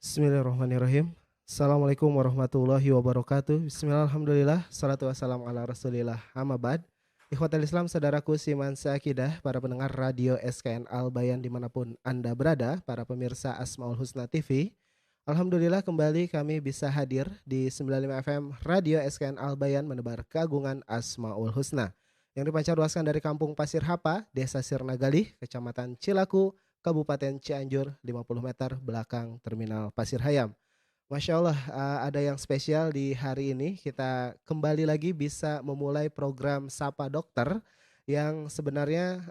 Bismillahirrahmanirrahim. Assalamualaikum warahmatullahi wabarakatuh. Bismillahirrahmanirrahim. Salatu wassalamu ala rasulillah. Amma ba'd. Ikhwatal Islam, saudaraku Siman Seakidah, para pendengar radio SKN Al Bayan dimanapun Anda berada, para pemirsa Asmaul Husna TV. Alhamdulillah kembali kami bisa hadir di 95 FM Radio SKN Al Bayan menebar keagungan Asmaul Husna yang dipancarluaskan dari Kampung Pasir Hapa, Desa Sirnagalih, Kecamatan Cilaku, Kabupaten Cianjur, 50 meter belakang Terminal Pasir Hayam. Masya Allah, ada yang spesial di hari ini. Kita kembali lagi bisa memulai program Sapa Dokter yang sebenarnya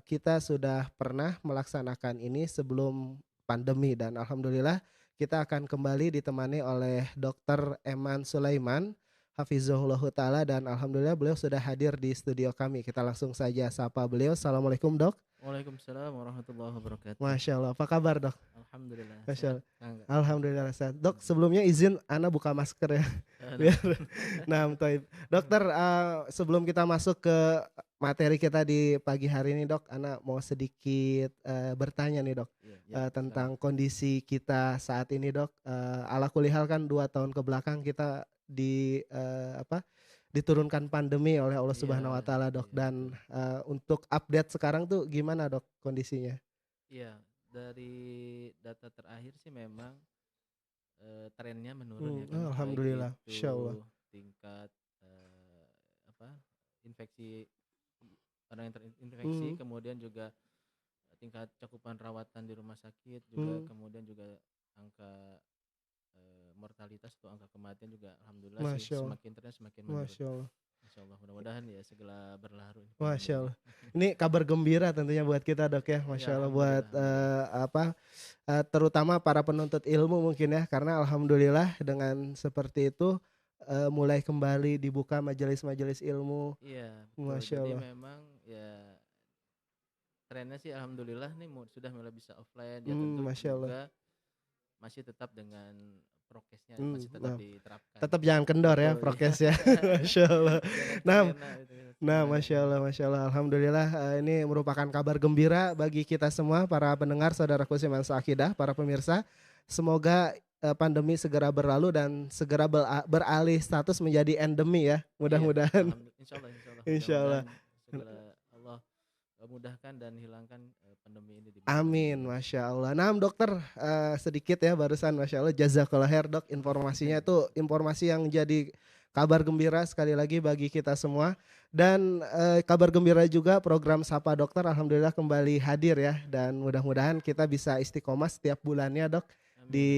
kita sudah pernah melaksanakan ini sebelum pandemi, dan alhamdulillah kita akan kembali ditemani oleh Dr. Eman Sulaiman Hafizahullah Ta'ala, dan alhamdulillah beliau sudah hadir di studio kami. Kita langsung saja sapa beliau. Assalamualaikum dok. Waalaikumsalam warahmatullahi wabarakatuh. Masya Allah, apa kabar dok? Alhamdulillah. Masya Allah. Sehat. Alhamdulillah sehat. Dok, sebelumnya izin Ana buka masker ya. Biar. Nah, Toib. Dokter, sebelum kita masuk ke materi kita di pagi hari ini dok, Ana mau sedikit bertanya nih dok, tentang kondisi kita saat ini dok. Ala kulihal kan 2 tahun ke belakang kita diturunkan pandemi oleh Allah Subhanahu wa taala dok, dan untuk update sekarang tuh gimana dok kondisinya? Iya, dari data terakhir sih memang trennya menurun ya kan. Alhamdulillah, insyaallah. Tingkat infeksi, orang yang terinfeksi, kemudian juga tingkat cakupan rawatan di rumah sakit juga, kemudian juga angka mortalitas atau angka kematian juga alhamdulillah sih semakin menurun. Masya Allah. Masya Allah, mudah-mudahan ya segera berlalu. Masya Allah. Ini kabar gembira tentunya buat kita dok ya. Masya Allah, buat terutama para penuntut ilmu mungkin ya, karena alhamdulillah dengan seperti itu mulai kembali dibuka majelis-majelis ilmu. Iya. Masya Allah. Jadi memang ya trennya sih alhamdulillah nih sudah mulai bisa offline ya, tentu Masya Allah. juga masih tetap dengan prokesnya masih tetap diterapkan. Tetap jangan kendor ya prokesnya. Masya Allah. Nah, Masya Allah, alhamdulillah ini merupakan kabar gembira bagi kita semua para pendengar, saudaraku Siman Seakidah, para pemirsa. Semoga pandemi segera berlalu dan segera beralih status menjadi endemi ya. Mudah-mudahan. Insya Allah. Allah mudahkan dan hilangkan pandemi ini. Amin, Masya Allah. Nah dokter, sedikit ya barusan, Masya Allah, jazakallah khair dok, informasinya itu informasi yang jadi kabar gembira sekali lagi bagi kita semua. Dan kabar gembira juga program Sapa Dokter alhamdulillah kembali hadir ya, dan mudah-mudahan kita bisa istiqomah setiap bulannya dok. Amin. Di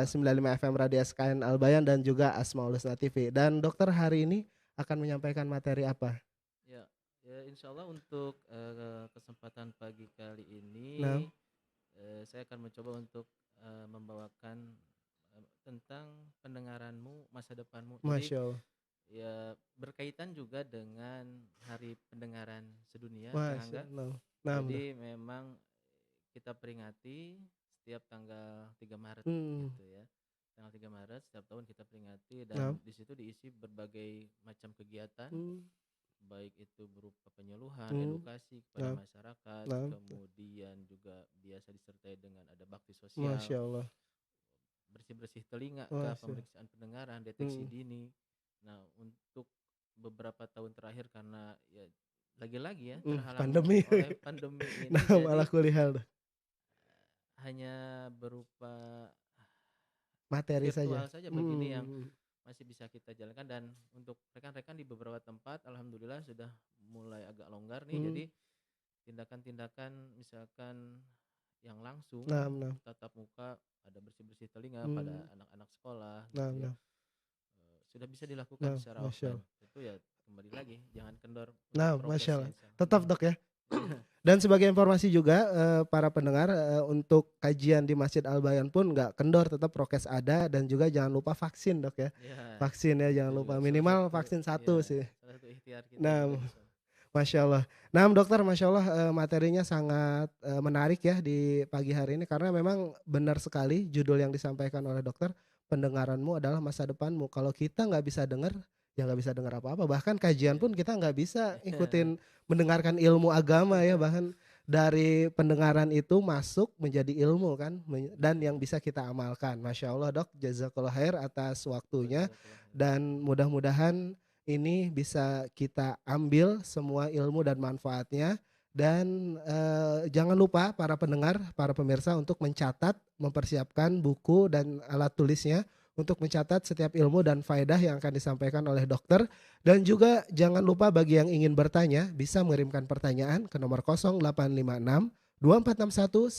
95 FM Radio SKN Al Bayan dan juga Asmaul Husna TV. Dan dokter hari ini akan menyampaikan materi apa? Ya, insya Allah untuk kesempatan pagi kali ini saya akan mencoba untuk membawakan tentang pendengaranmu, masa depanmu. Masya Allah. Ya, berkaitan juga dengan Hari Pendengaran Sedunia. Masya Allah. Jadi memang kita peringati setiap tanggal 3 Maret gitu ya. Tanggal 3 Maret setiap tahun kita peringati, dan di situ diisi berbagai macam kegiatan. Baik itu berupa penyuluhan, edukasi kepada masyarakat, kemudian juga biasa disertai dengan ada bakti sosial. Masya Allah. Bersih-bersih telinga, pemeriksaan pendengaran, deteksi dini. Nah, untuk beberapa tahun terakhir karena ya lagi-lagi ya terhalang pandemi. Oleh pandemi ini. Nah, malah kulihal hanya berupa materi virtual saja begini yang masih bisa kita jalankan, dan untuk rekan-rekan di beberapa tempat alhamdulillah sudah mulai agak longgar nih. Jadi tindakan-tindakan misalkan yang langsung tatap muka, ada bersih-bersih telinga pada anak-anak sekolah gitu ya, sudah bisa dilakukan secara offline. Itu ya kembali lagi jangan kendor. Masya Allah. Tetap dok ya. Dan sebagai informasi juga para pendengar, untuk kajian di Masjid Al Bayan pun nggak kendor, tetap prokes ada, dan juga jangan lupa vaksin dok ya. Vaksin ya, jangan lupa minimal vaksin 1 sih. Salah satu ikhtiar kita. Nah, Masya Allah. Nah dokter, Masya Allah, materinya sangat menarik ya di pagi hari ini, karena memang benar sekali judul yang disampaikan oleh dokter, pendengaranmu adalah masa depanmu. Kalau kita nggak bisa dengar, ya nggak bisa dengar apa-apa. Bahkan kajian pun kita nggak bisa ikutin mendengarkan ilmu agama ya. Bahkan dari pendengaran itu masuk menjadi ilmu kan dan yang bisa kita amalkan. Masya Allah Dok, jazakallah khair atas waktunya Jazakallah khair. dan mudah-mudahan ini bisa kita ambil semua ilmu dan manfaatnya dan jangan lupa para pendengar, para pemirsa untuk mencatat, mempersiapkan buku dan alat tulisnya untuk mencatat setiap ilmu dan faedah yang akan disampaikan oleh dokter. Dan juga jangan lupa bagi yang ingin bertanya bisa mengirimkan pertanyaan ke nomor 0856 2461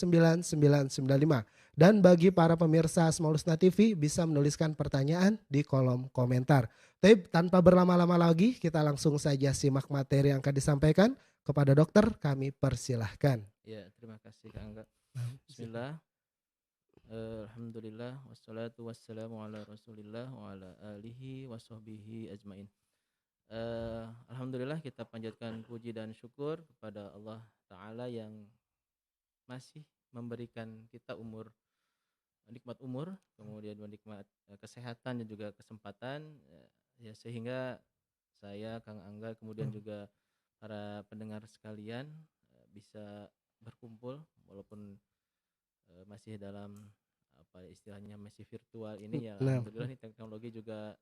9995. Dan bagi para pemirsa Asmaul Husna TV bisa menuliskan pertanyaan di kolom komentar. Tapi tanpa berlama-lama lagi kita langsung saja simak materi yang akan disampaikan kepada dokter, kami persilahkan. Ya, terima kasih Kak Angga. Bismillah. Alhamdulillah wassalatu wassalamu ala Rasulillah wa ala alihi washabbihi ajmain. Alhamdulillah kita panjatkan puji dan syukur kepada Allah Ta'ala yang masih memberikan kita nikmat umur, kemudian nikmat kesehatan dan juga kesempatan, ya sehingga saya Kang Angga kemudian juga para pendengar sekalian bisa berkumpul walaupun masih dalam apa istilahnya masih virtual ini ya. Alhamdulillah nih teknologi juga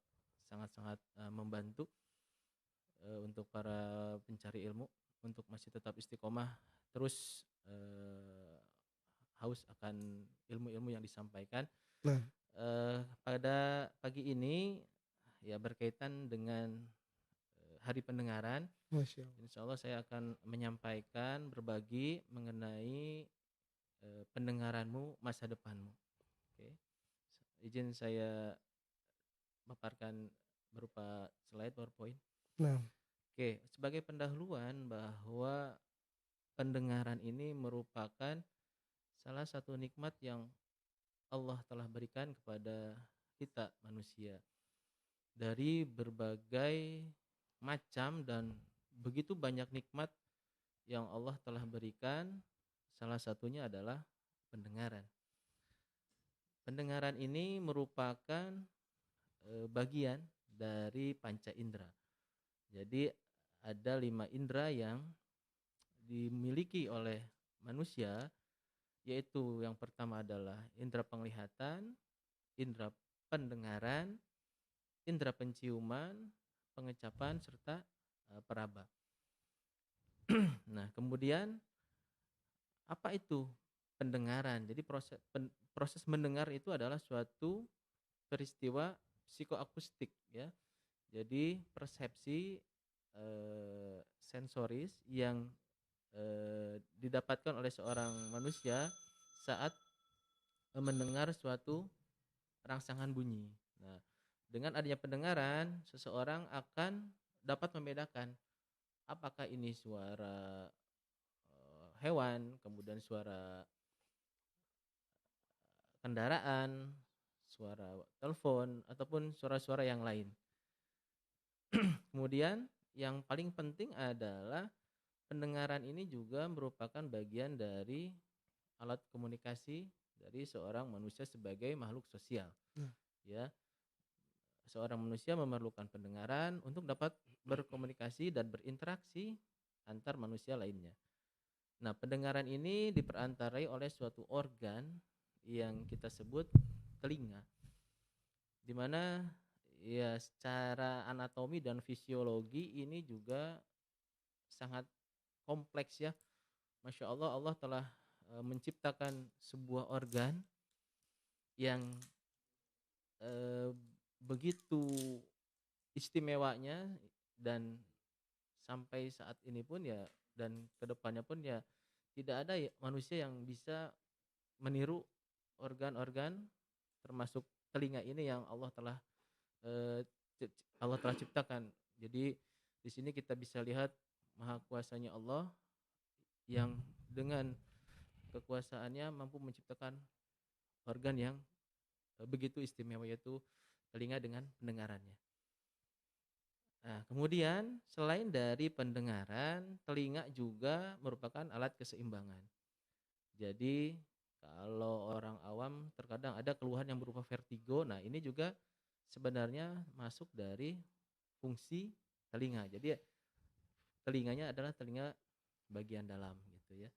sangat-sangat membantu untuk para pencari ilmu untuk masih tetap istiqomah terus haus akan ilmu-ilmu yang disampaikan. Pada pagi ini ya berkaitan dengan hari pendengaran. Insya Allah saya akan menyampaikan berbagi mengenai pendengaranmu masa depanmu. Oke. Izin saya paparkan berupa slide PowerPoint. Oke, sebagai pendahuluan bahwa pendengaran ini merupakan salah satu nikmat yang Allah telah berikan kepada kita manusia. Dari berbagai macam dan begitu banyak nikmat yang Allah telah berikan, salah satunya adalah pendengaran. Pendengaran ini merupakan bagian dari panca indera. Jadi ada 5 indera yang dimiliki oleh manusia, yaitu yang pertama adalah indera penglihatan, indera pendengaran, indera penciuman, pengecapan serta peraba. Nah, kemudian apa itu pendengaran? Jadi proses mendengar itu adalah suatu peristiwa psikoakustik ya. Jadi persepsi sensoris yang didapatkan oleh seorang manusia saat mendengar suatu rangsangan bunyi. Nah, dengan adanya pendengaran, seseorang akan dapat membedakan apakah ini suara hewan, kemudian suara kendaraan, suara telepon, ataupun suara-suara yang lain. Kemudian yang paling penting adalah pendengaran ini juga merupakan bagian dari alat komunikasi dari seorang manusia sebagai makhluk sosial. Ya, seorang manusia memerlukan pendengaran untuk dapat berkomunikasi dan berinteraksi antar manusia lainnya. Nah, pendengaran ini diperantarai oleh suatu organ yang kita sebut telinga, di mana ya secara anatomi dan fisiologi ini juga sangat kompleks ya. Masya Allah, Allah telah menciptakan sebuah organ yang begitu istimewanya dan sampai saat ini pun ya dan kedepannya pun ya tidak ada ya manusia yang bisa meniru organ-organ termasuk telinga ini yang Allah telah ciptakan. Jadi di sini kita bisa lihat maha kuasanya Allah yang dengan kekuasaannya mampu menciptakan organ yang begitu istimewa, yaitu telinga dengan pendengarannya. Nah, kemudian selain dari pendengaran, telinga juga merupakan alat keseimbangan. Jadi kalau orang awam terkadang ada keluhan yang berupa vertigo. Nah, ini juga sebenarnya masuk dari fungsi telinga. Jadi telinganya adalah telinga bagian dalam gitu ya.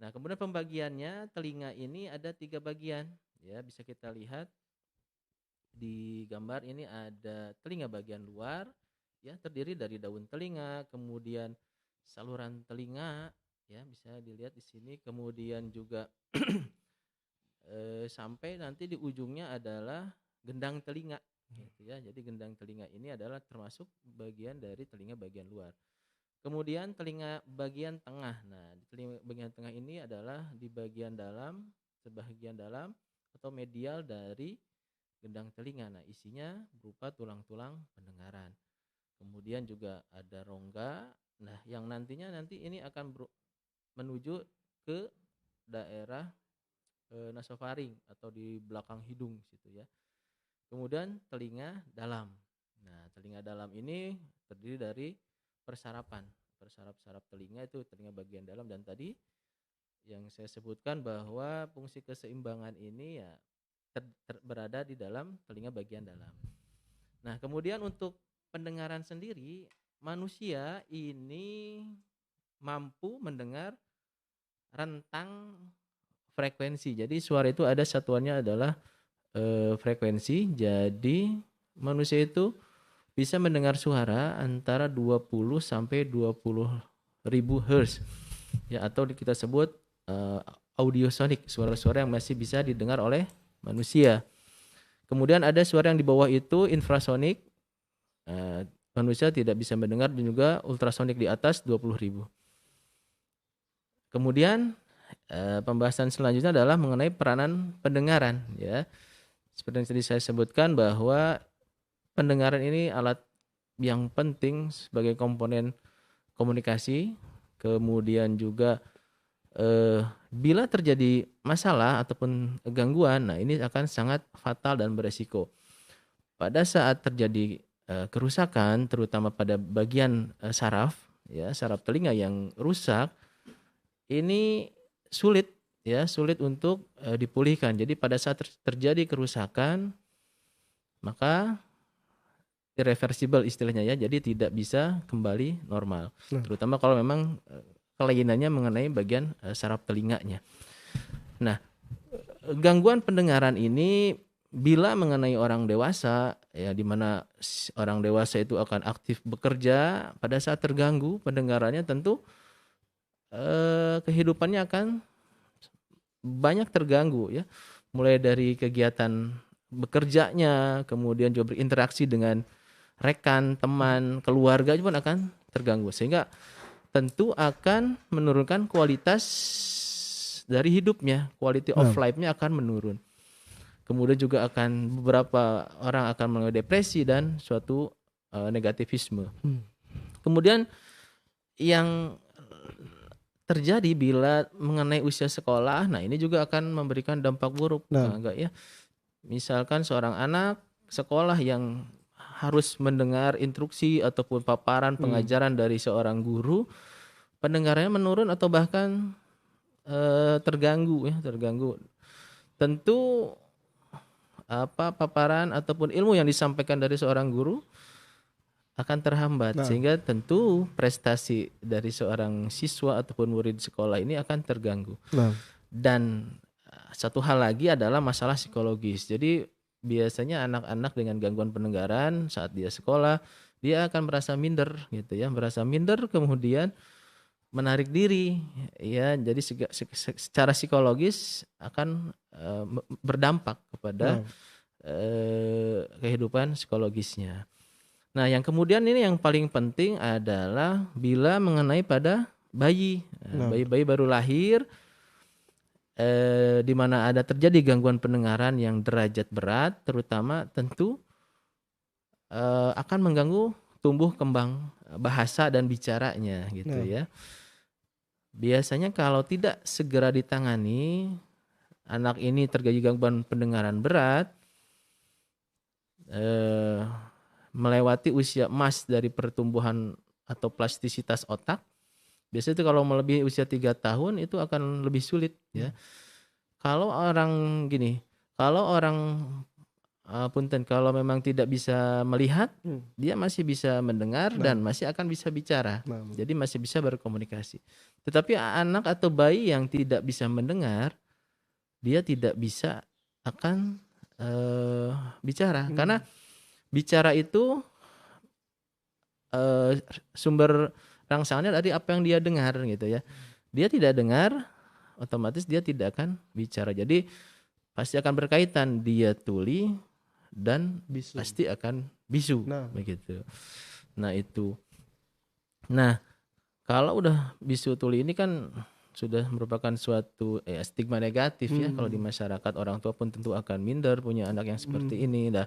Nah, kemudian pembagiannya telinga ini ada 3 bagian, ya bisa kita lihat di gambar ini ada telinga bagian luar, ya terdiri dari daun telinga, kemudian saluran telinga, ya bisa dilihat di sini, kemudian juga sampai nanti di ujungnya adalah gendang telinga, gitu ya. Jadi gendang telinga ini adalah termasuk bagian dari telinga bagian luar. Kemudian telinga bagian tengah. Nah, di telinga bagian tengah ini adalah di bagian dalam, sebagian dalam atau medial dari gendang telinga. Nah, isinya berupa tulang-tulang pendengaran. Kemudian juga ada rongga. Nah, yang nanti ini akan menuju ke daerah nasofaring atau di belakang hidung situ ya. Kemudian telinga dalam. Nah, telinga dalam ini terdiri dari persarapan. Persarap-sarap telinga itu telinga bagian dalam, dan tadi yang saya sebutkan bahwa fungsi keseimbangan ini ya berada di dalam telinga bagian dalam. Nah, kemudian untuk pendengaran sendiri, manusia ini mampu mendengar rentang frekuensi. Jadi suara itu ada satuannya adalah frekuensi. Jadi manusia itu bisa mendengar suara antara 20 sampai 20 ribu hertz, ya, atau kita sebut audiosonik, suara-suara yang masih bisa didengar oleh manusia. Kemudian ada suara yang di bawah itu infrasonik, manusia tidak bisa mendengar, dan juga ultrasonik di atas 20 ribu. Kemudian pembahasan selanjutnya adalah mengenai peranan pendengaran, ya. Seperti yang tadi saya sebutkan bahwa pendengaran ini alat yang penting sebagai komponen komunikasi. Kemudian juga bila terjadi masalah ataupun gangguan, nah ini akan sangat fatal dan beresiko. Pada saat terjadi kerusakan, terutama pada bagian saraf, ya, saraf telinga yang rusak, ini sulit untuk dipulihkan. Jadi pada saat terjadi kerusakan, maka irreversible istilahnya, ya, jadi tidak bisa kembali normal. Terutama kalau memang kelainannya mengenai bagian saraf telinganya. Nah, gangguan pendengaran ini bila mengenai orang dewasa, ya, di mana orang dewasa itu akan aktif bekerja, pada saat terganggu pendengarannya tentu kehidupannya akan banyak terganggu, ya. Mulai dari kegiatan bekerjanya, kemudian juga berinteraksi dengan rekan, teman, keluarga pun akan terganggu, sehingga tentu akan menurunkan kualitas dari hidupnya, quality of life-nya akan menurun. Kemudian juga akan beberapa orang akan mengalami depresi dan suatu negativisme. Kemudian yang terjadi bila mengenai usia sekolah, nah ini juga akan memberikan dampak buruk, enggak ya? Misalkan seorang anak sekolah yang harus mendengar instruksi ataupun paparan pengajaran dari seorang guru, pendengarannya menurun atau bahkan terganggu. Tentu paparan ataupun ilmu yang disampaikan dari seorang guru akan terhambat, sehingga tentu prestasi dari seorang siswa ataupun murid sekolah ini akan terganggu. Dan satu hal lagi adalah masalah psikologis. Jadi biasanya anak-anak dengan gangguan pendengaran saat dia sekolah, dia akan merasa minder, gitu ya, kemudian menarik diri, ya. Jadi secara psikologis akan berdampak kepada kehidupan psikologisnya. Nah, yang kemudian ini yang paling penting adalah bila mengenai pada bayi, bayi baru lahir, di mana ada terjadi gangguan pendengaran yang derajat berat, terutama tentu akan mengganggu tumbuh kembang bahasa dan bicaranya, gitu ya. Biasanya kalau tidak segera ditangani, anak ini terjadi gangguan pendengaran berat, melewati usia emas dari pertumbuhan atau plastisitas otak. Biasanya itu kalau melebihi usia 3 tahun itu akan lebih sulit, ya. Kalau orang punten, kalau memang tidak bisa melihat, Hmm. dia masih bisa mendengar Nah. dan masih akan bisa bicara. Nah. Jadi masih bisa berkomunikasi. Tetapi anak atau bayi yang tidak bisa mendengar, dia tidak bisa akan bicara. Karena bicara itu sumber rangsangannya dari apa yang dia dengar gitu ya. Dia tidak dengar, otomatis dia tidak akan bicara. Jadi pasti akan berkaitan, dia tuli dan Bisu. pasti akan bisu, Nah. begitu. Nah itu. Nah kalau udah bisu tuli ini kan sudah merupakan suatu stigma negatif ya kalau di masyarakat. Orang tua pun tentu akan minder punya anak yang seperti ini. Nah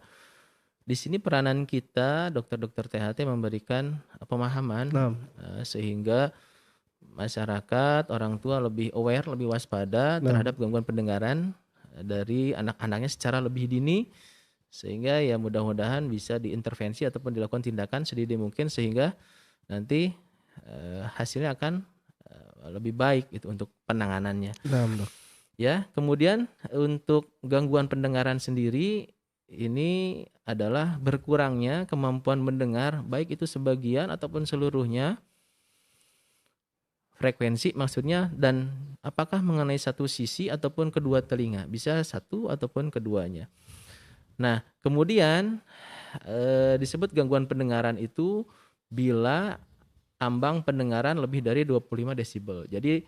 di sini peranan kita dokter-dokter THT memberikan pemahaman sehingga masyarakat, orang tua lebih aware, lebih waspada terhadap gangguan pendengaran dari anak-anaknya secara lebih dini, sehingga ya mudah-mudahan bisa diintervensi ataupun dilakukan tindakan sedini mungkin sehingga nanti hasilnya akan lebih baik itu untuk penanganannya. Ya, kemudian untuk gangguan pendengaran sendiri ini adalah berkurangnya kemampuan mendengar, baik itu sebagian ataupun seluruhnya. Frekuensi maksudnya, dan apakah mengenai satu sisi ataupun kedua telinga, bisa satu ataupun keduanya. Nah kemudian disebut gangguan pendengaran itu bila ambang pendengaran lebih dari 25 desibel. Jadi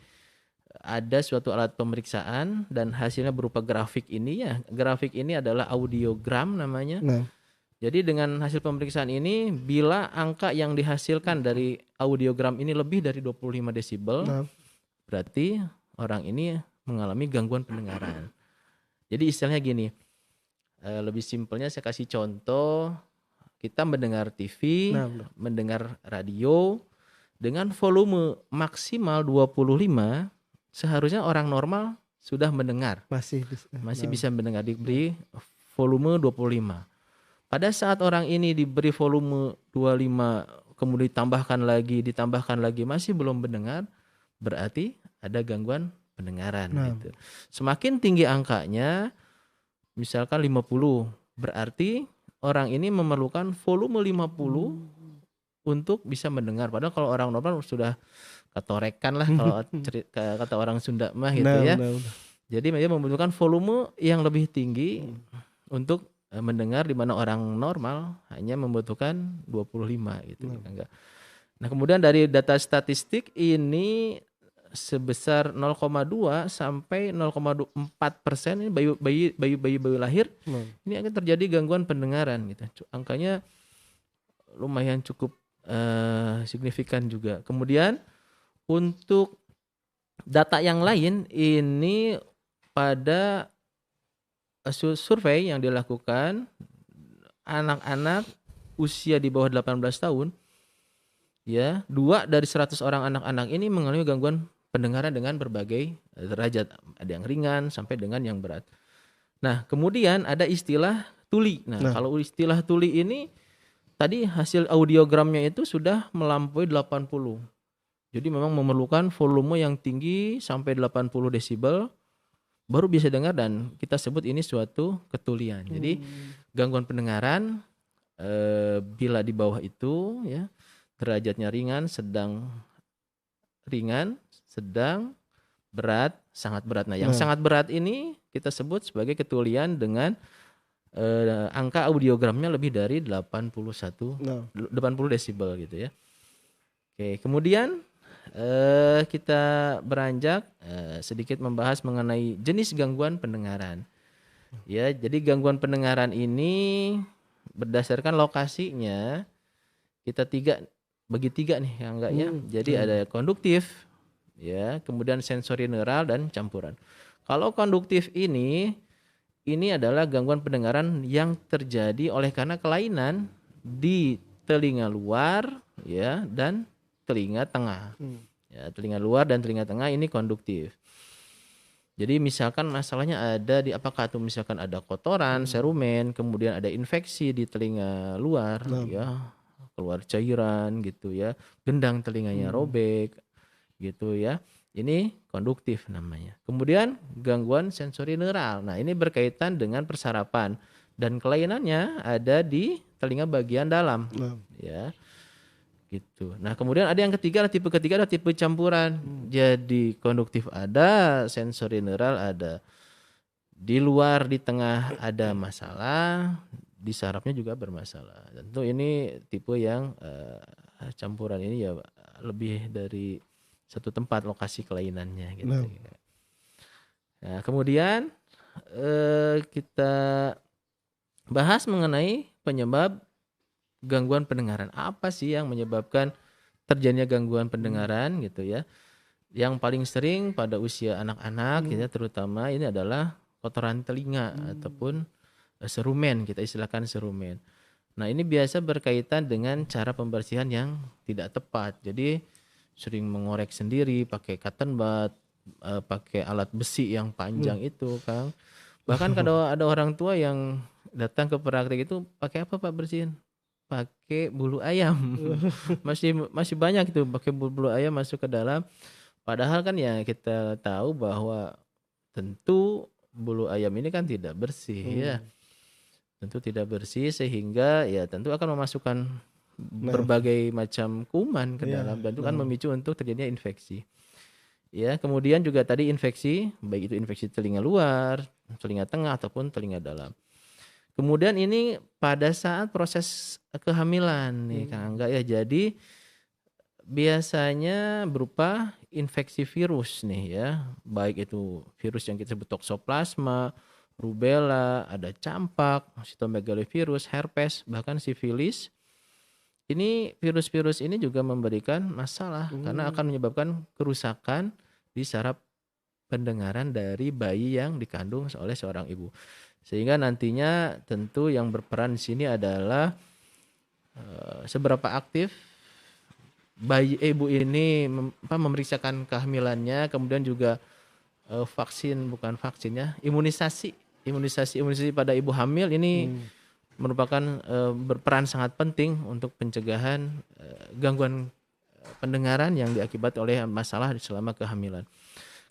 ada suatu alat pemeriksaan dan hasilnya berupa grafik ini ya. Grafik ini adalah audiogram namanya. Jadi dengan hasil pemeriksaan ini, bila angka yang dihasilkan dari audiogram ini lebih dari 25 desibel, berarti orang ini mengalami gangguan pendengaran. Jadi istilahnya gini, lebih simpelnya saya kasih contoh, kita mendengar TV, mendengar radio, dengan volume maksimal 25, seharusnya orang normal sudah mendengar. Masih bisa mendengar, diberi volume 25. Pada saat orang ini diberi volume 25, kemudian ditambahkan lagi, masih belum mendengar, berarti ada gangguan pendengaran. Gitu. Semakin tinggi angkanya, misalkan 50, berarti orang ini memerlukan volume 50 untuk bisa mendengar. Padahal kalau orang normal sudah katorekan lah kalau kata orang Sunda mah gitu ya. Jadi dia membutuhkan volume yang lebih tinggi untuk mendengar, di mana orang normal hanya membutuhkan 25 gitu. Nah kemudian dari data statistik ini sebesar 0,2 sampai 0,4% ini bayi lahir ini akan terjadi gangguan pendengaran gitu. Angkanya lumayan cukup signifikan juga. Kemudian untuk data yang lain ini pada survei yang dilakukan anak-anak usia di bawah 18 tahun ya, 2 dari 100 orang anak-anak ini mengalami gangguan pendengaran dengan berbagai derajat, ada yang ringan sampai dengan yang berat. Nah kemudian ada istilah tuli. Kalau istilah tuli ini tadi hasil audiogramnya itu sudah melampaui 80. Jadi memang memerlukan volume yang tinggi sampai 80 desibel baru bisa dengar, dan kita sebut ini suatu ketulian. Jadi gangguan pendengaran bila di bawah itu ya, derajatnya ringan, sedang, berat, sangat berat. Nah yang sangat berat ini kita sebut sebagai ketulian dengan angka audiogramnya lebih dari 80 desibel gitu ya. Oke, kemudian kita beranjak sedikit membahas mengenai jenis gangguan pendengaran. Ya, jadi gangguan pendengaran ini berdasarkan lokasinya kita bagi tiga nih ya enggak ya. Jadi ada konduktif, ya, kemudian sensori neural dan campuran. Kalau konduktif ini adalah gangguan pendengaran yang terjadi oleh karena kelainan di telinga luar ya dan telinga tengah. Ya, telinga luar dan telinga tengah ini konduktif. Jadi misalkan masalahnya ada di apakah tuh, misalkan ada kotoran, serumen, kemudian ada infeksi di telinga luar ya, keluar cairan gitu ya, gendang telinganya robek gitu ya. Ini konduktif namanya. Kemudian gangguan sensori neural. Nah, ini berkaitan dengan persarapan. dan kelainannya ada di telinga bagian dalam, ya. Gitu. Nah, kemudian ada yang ketiga, tipe ketiga adalah tipe campuran. Jadi konduktif ada, sensori neural ada. Di luar, di tengah ada masalah, di sarafnya juga bermasalah. Tentu ini tipe yang campuran ini ya lebih dari satu tempat lokasi kelainannya gitu. Nah, kemudian kita bahas mengenai penyebab gangguan pendengaran. Apa sih yang menyebabkan terjadinya gangguan pendengaran gitu ya? Yang paling sering pada usia anak-anak ya, terutama ini adalah kotoran telinga ataupun serumen, kita istilahkan serumen. Nah, ini biasa berkaitan dengan cara pembersihan yang tidak tepat. Jadi sering mengorek sendiri pakai cotton bud, pakai alat besi yang panjang itu, Kang. Bahkan kalau ada orang tua yang datang ke praktek itu, pakai apa Pak bersihin? Pakai bulu ayam. masih banyak itu pakai bulu ayam masuk ke dalam. Padahal kan ya kita tahu bahwa tentu bulu ayam ini kan tidak bersih ya. Tentu tidak bersih sehingga ya tentu akan memasukkan berbagai macam kuman ke dalam dan itu kan memicu untuk terjadinya infeksi. Ya, kemudian juga tadi infeksi, baik itu infeksi telinga luar, telinga tengah ataupun telinga dalam. Kemudian ini pada saat proses kehamilan nih Kang Angga ya. Jadi biasanya berupa infeksi virus nih ya. Baik itu virus yang kita sebut toxoplasma, rubella, ada campak, cytomegalovirus, herpes, bahkan sifilis. Ini virus-virus ini juga memberikan masalah karena akan menyebabkan kerusakan di saraf pendengaran dari bayi yang dikandung oleh seorang ibu. Sehingga nantinya tentu yang berperan di sini adalah seberapa aktif bayi ibu ini memeriksakan kehamilannya, kemudian juga imunisasi pada ibu hamil ini merupakan berperan sangat penting untuk pencegahan gangguan pendengaran yang diakibat oleh masalah selama kehamilan.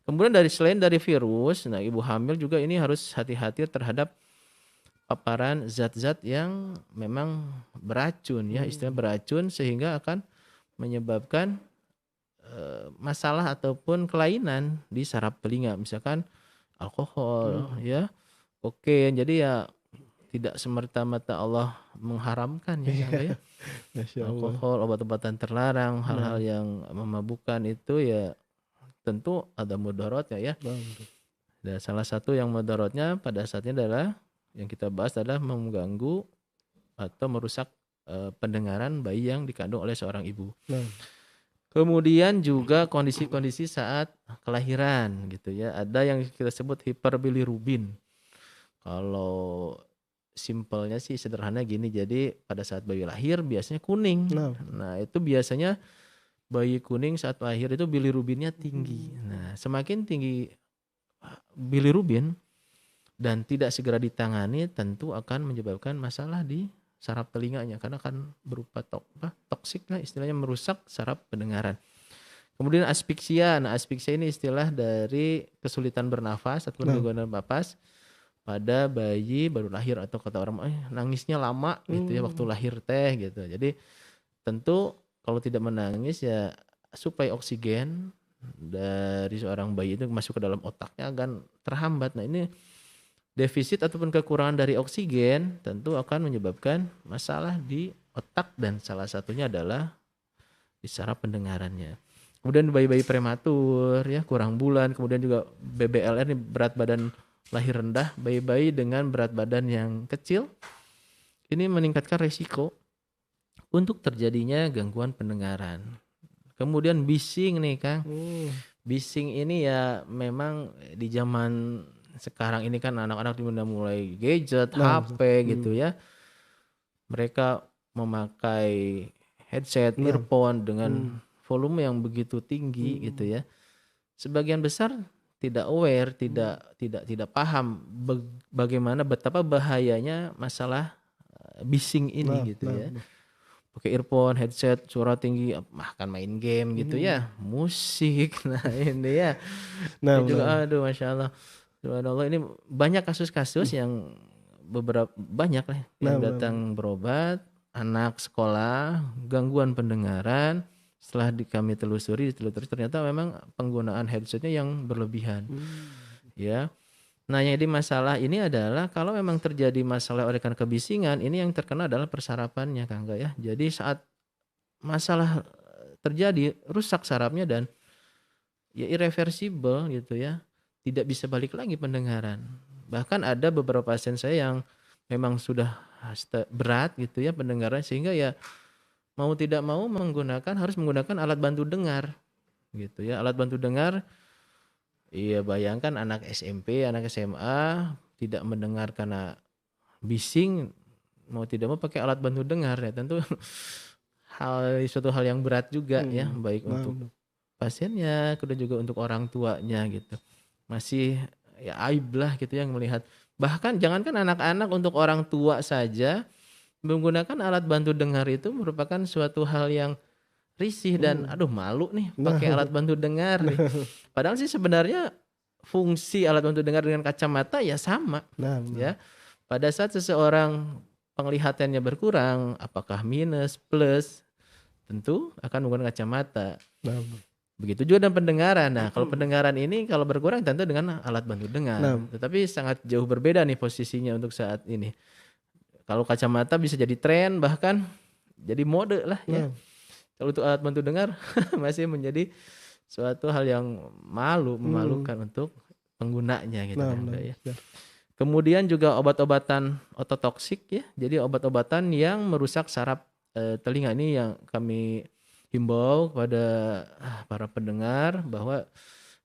Kemudian selain dari virus, nah ibu hamil juga ini harus hati-hati terhadap paparan zat-zat yang memang beracun ya, istilah beracun sehingga akan menyebabkan masalah ataupun kelainan di saraf telinga, misalkan alkohol ya, kokain. Jadi ya tidak semerta-merta Allah mengharamkan ya, alkohol, obat-obatan terlarang, hal-hal yang memabukkan itu ya tentu ada mudaratnya ya. Dan salah satu yang mudaratnya pada saat ini adalah yang kita bahas adalah mengganggu atau merusak pendengaran bayi yang dikandung oleh seorang ibu. Kemudian juga kondisi-kondisi saat kelahiran gitu ya. Ada yang kita sebut hiperbilirubin. Kalau simpelnya sih sederhana gini, jadi pada saat bayi lahir biasanya kuning. Nah itu biasanya bayi kuning saat lahir itu bilirubinnya tinggi. Nah, semakin tinggi bilirubin dan tidak segera ditangani tentu akan menyebabkan masalah di saraf telinganya karena akan berupa toksik lah istilahnya, merusak saraf pendengaran. Kemudian aspiksia. Nah, aspiksia ini istilah dari kesulitan bernafas atau gangguan napas pada bayi baru lahir atau kata orang nangisnya lama gitu ya waktu lahir teh gitu. Jadi tentu kalau tidak menangis ya suplai oksigen dari seorang bayi itu masuk ke dalam otaknya akan terhambat. Nah ini defisit ataupun kekurangan dari oksigen tentu akan menyebabkan masalah di otak dan salah satunya adalah di saraf pendengarannya. Kemudian bayi-bayi prematur ya kurang bulan, kemudian juga BBLR ini berat badan lahir rendah, bayi-bayi dengan berat badan yang kecil ini meningkatkan resiko untuk terjadinya gangguan pendengaran. Kemudian bising nih Kang. Bising ini ya memang di zaman sekarang ini kan anak-anak sudah mulai gadget, HP gitu ya. Mereka memakai headset, earphone dengan volume yang begitu tinggi gitu ya. Sebagian besar tidak aware, tidak paham bagaimana betapa bahayanya masalah bising ini gitu ya. Pakai earphone, headset, suara tinggi, bahkan main game gitu ya, musik. Nah ini ya, ini juga aduh masya Allah, subhanallah, ini banyak kasus-kasus yang beberapa banyak lah yang datang berobat, anak sekolah, gangguan pendengaran. Setelah kami telusuri ternyata memang penggunaan headsetnya yang berlebihan. Ya. Nah, yang jadi masalah ini adalah kalau memang terjadi masalah oleh karena kebisingan, ini yang terkena adalah persarapannya, Kang ya. Jadi saat masalah terjadi, rusak sarafnya dan ya irreversible gitu ya. Tidak bisa balik lagi pendengaran. Bahkan ada beberapa pasien saya yang memang sudah berat gitu ya pendengaran, sehingga ya mau tidak mau harus menggunakan alat bantu dengar gitu ya. Alat bantu dengar, iya bayangkan anak SMP, anak SMA tidak mendengar karena bising, mau tidak mau pakai alat bantu dengar ya, tentu suatu hal yang berat juga ya, baik untuk pasiennya, kemudian juga untuk orang tuanya gitu. Masih ya aib lah gitu yang melihat. Bahkan jangankan anak-anak, untuk orang tua saja menggunakan alat bantu dengar itu merupakan suatu hal yang risih dan aduh malu nih pakai alat bantu dengar nih. Padahal sih sebenarnya fungsi alat bantu dengar dengan kacamata ya sama. Ya. Pada saat seseorang penglihatannya berkurang, apakah minus, plus, tentu akan menggunakan kacamata. Begitu juga dengan pendengaran. Nah, kalau pendengaran ini kalau berkurang tentu dengan alat bantu dengar. Tetapi sangat jauh berbeda nih posisinya untuk saat ini. Kalau kacamata bisa jadi tren, bahkan jadi mode lah ya. Kalau untuk alat bantu dengar masih menjadi suatu hal yang memalukan untuk penggunanya gitu ya. Kemudian juga obat-obatan ototoksik ya. Jadi obat-obatan yang merusak saraf telinga, ini yang kami himbau kepada para pendengar bahwa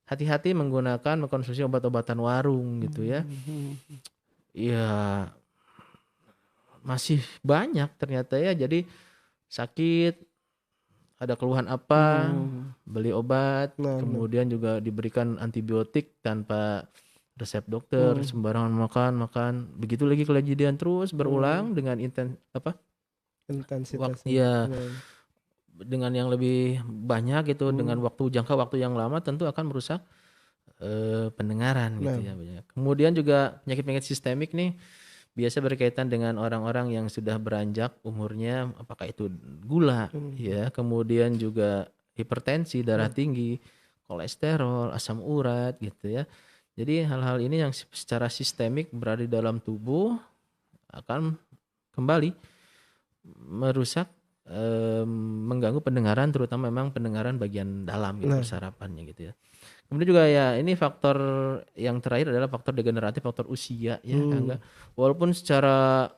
hati-hati mengkonsumsi obat-obatan warung gitu ya. Ya masih banyak ternyata ya. Jadi sakit, ada keluhan apa, beli obat, kemudian juga diberikan antibiotik tanpa resep dokter, sembarangan makan. Begitu lagi kejadian terus berulang dengan intensitas ya. Dengan yang lebih banyak gitu, dengan jangka waktu yang lama, tentu akan merusak pendengaran gitu ya. Kemudian juga penyakit-penyakit sistemik nih biasa berkaitan dengan orang-orang yang sudah beranjak umurnya, apakah itu gula ya, kemudian juga hipertensi, darah tinggi, kolesterol, asam urat gitu ya. Jadi hal-hal ini yang secara sistemik berada di dalam tubuh akan kembali merusak, mengganggu pendengaran, terutama memang pendengaran bagian dalam gitu, sarapannya gitu ya. Kemudian juga ya ini faktor yang terakhir adalah faktor degeneratif, faktor usia ya. Walaupun secara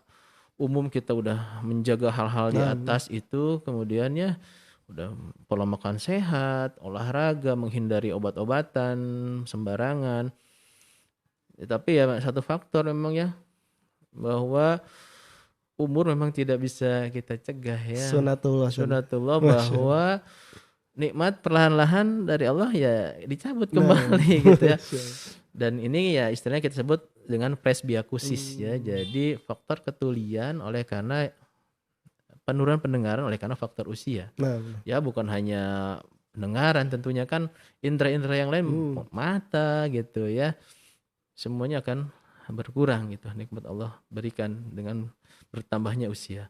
umum kita udah menjaga hal-hal di atas itu, kemudian ya udah pola makan sehat, olahraga, menghindari obat-obatan sembarangan. Tapi ya satu faktor memang ya, bahwa umur memang tidak bisa kita cegah ya. Sunatullah bahwa nikmat perlahan-lahan dari Allah ya dicabut kembali gitu ya. Dan ini ya istilahnya kita sebut dengan presbiakusis ya. Jadi faktor ketulian oleh karena penurunan pendengaran oleh karena faktor usia. Ya bukan hanya pendengaran, tentunya kan indera-indera yang lain, mata gitu ya. Semuanya akan berkurang gitu, nikmat Allah berikan dengan bertambahnya usia.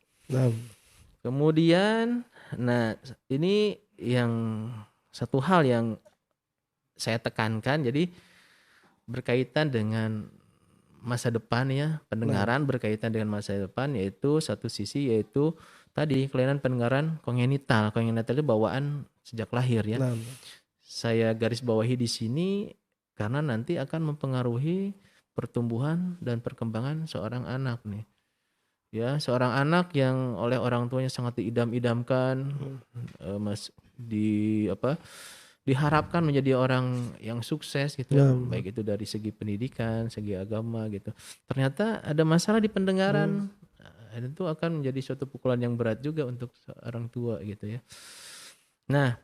Kemudian ini yang satu hal yang saya tekankan, jadi berkaitan dengan masa depan ya, pendengaran berkaitan dengan masa depan, yaitu satu sisi yaitu tadi kelainan pendengaran kongenital. Kongenital itu bawaan sejak lahir ya. Saya garis bawahi di sini karena nanti akan mempengaruhi pertumbuhan dan perkembangan seorang anak nih. Ya, seorang anak yang oleh orang tuanya sangat diidam-idamkan, diharapkan menjadi orang yang sukses gitu, baik itu dari segi pendidikan, segi agama gitu. Ternyata ada masalah di pendengaran, tentu akan menjadi suatu pukulan yang berat juga untuk orang tua gitu ya. Nah,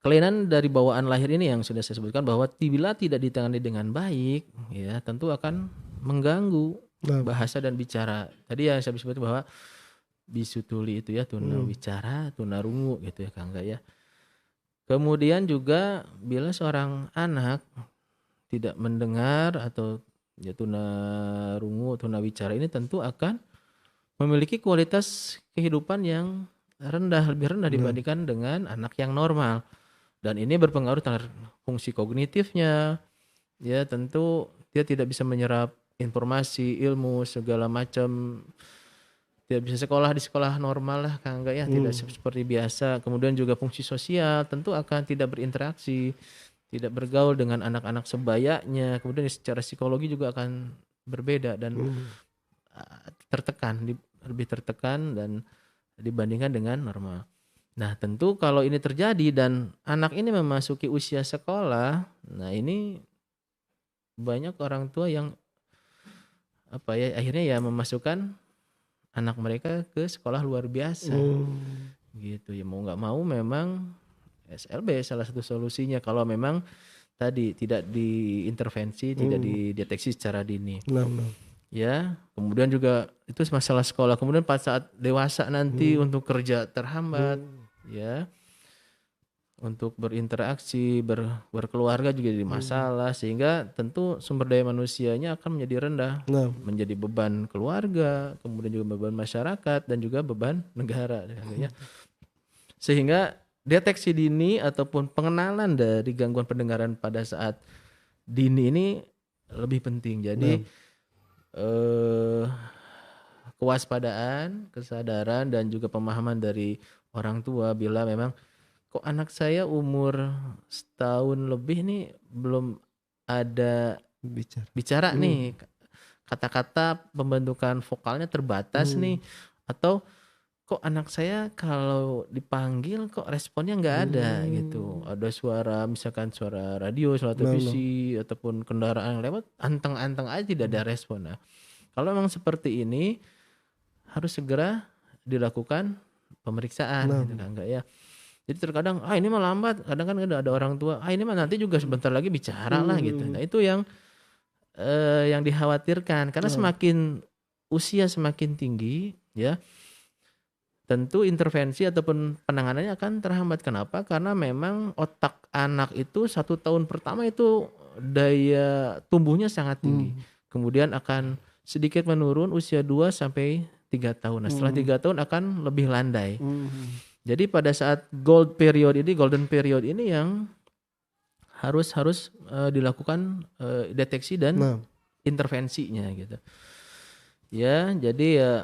kelainan dari bawaan lahir ini yang sudah saya sebutkan bahwa bila tidak ditangani dengan baik, ya tentu akan mengganggu bahasa dan bicara. Tadi yang saya sebut bahwa bisu tuli itu ya, tuna wicara, tuna rungu gitu ya Kang ya. Kemudian juga bila seorang anak tidak mendengar atau ya tunarungu, tunawicara ini tentu akan memiliki kualitas kehidupan yang lebih rendah dibandingkan dengan anak yang normal. Dan ini berpengaruh terhadap fungsi kognitifnya. Ya, tentu dia tidak bisa menyerap informasi, ilmu segala macam. Tidak bisa sekolah di sekolah normal lah, Kang, enggak ya, tidak seperti biasa. Kemudian juga fungsi sosial tentu akan tidak berinteraksi, tidak bergaul dengan anak-anak sebayanya. Kemudian secara psikologi juga akan berbeda dan lebih tertekan dan dibandingkan dengan normal. Nah, tentu kalau ini terjadi dan anak ini memasuki usia sekolah, nah ini banyak orang tua yang akhirnya ya memasukkan anak mereka ke sekolah luar biasa. Gitu ya, mau nggak mau memang SLB salah satu solusinya kalau memang tadi tidak diintervensi, tidak dideteksi secara dini. Ya, kemudian juga itu masalah sekolah. Kemudian pada saat dewasa nanti untuk kerja terhambat, ya, untuk berinteraksi, berkeluarga juga jadi masalah, sehingga tentu sumber daya manusianya akan menjadi rendah, menjadi beban keluarga, kemudian juga beban masyarakat dan juga beban negara, ya. Sehingga deteksi dini ataupun pengenalan dari gangguan pendengaran pada saat dini ini lebih penting. Jadi kewaspadaan, kesadaran dan juga pemahaman dari orang tua bila memang kok anak saya umur setahun lebih nih belum ada bicara nih, kata-kata pembentukan vokalnya terbatas nih, atau kok anak saya kalau dipanggil kok responnya nggak ada gitu, ada suara misalkan suara radio, suara televisi ataupun kendaraan yang lewat anteng-anteng aja tidak ada respon. Nah, kalau memang seperti ini harus segera dilakukan pemeriksaan gitu kan, enggak ya. Jadi terkadang ini mah lambat, kadang kan ada orang tua ini mah nanti juga sebentar lagi bicara lah gitu. Nah, itu yang dikhawatirkan karena semakin usia semakin tinggi ya, tentu intervensi ataupun penanganannya akan terhambat. Kenapa? Karena memang otak anak itu 1 tahun pertama itu daya tumbuhnya sangat tinggi. Kemudian akan sedikit menurun usia 2 sampai 3 tahun. Nah, setelah 3 tahun akan lebih landai. Jadi pada saat golden period ini yang harus dilakukan deteksi dan intervensinya gitu. Ya, jadi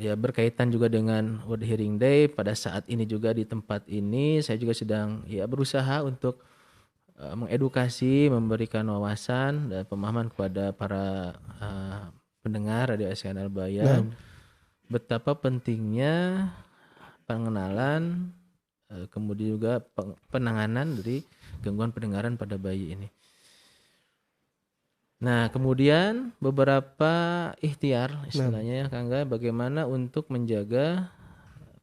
ya berkaitan juga dengan World Hearing Day pada saat ini juga di tempat ini saya juga sedang ya berusaha untuk mengedukasi, memberikan wawasan dan pemahaman kepada para pendengar Radio SKN Al-Bayan betapa pentingnya pengenalan kemudian juga penanganan dari gangguan pendengaran pada bayi ini. Nah, kemudian beberapa ikhtiar istilahnya ya Kangga, bagaimana untuk menjaga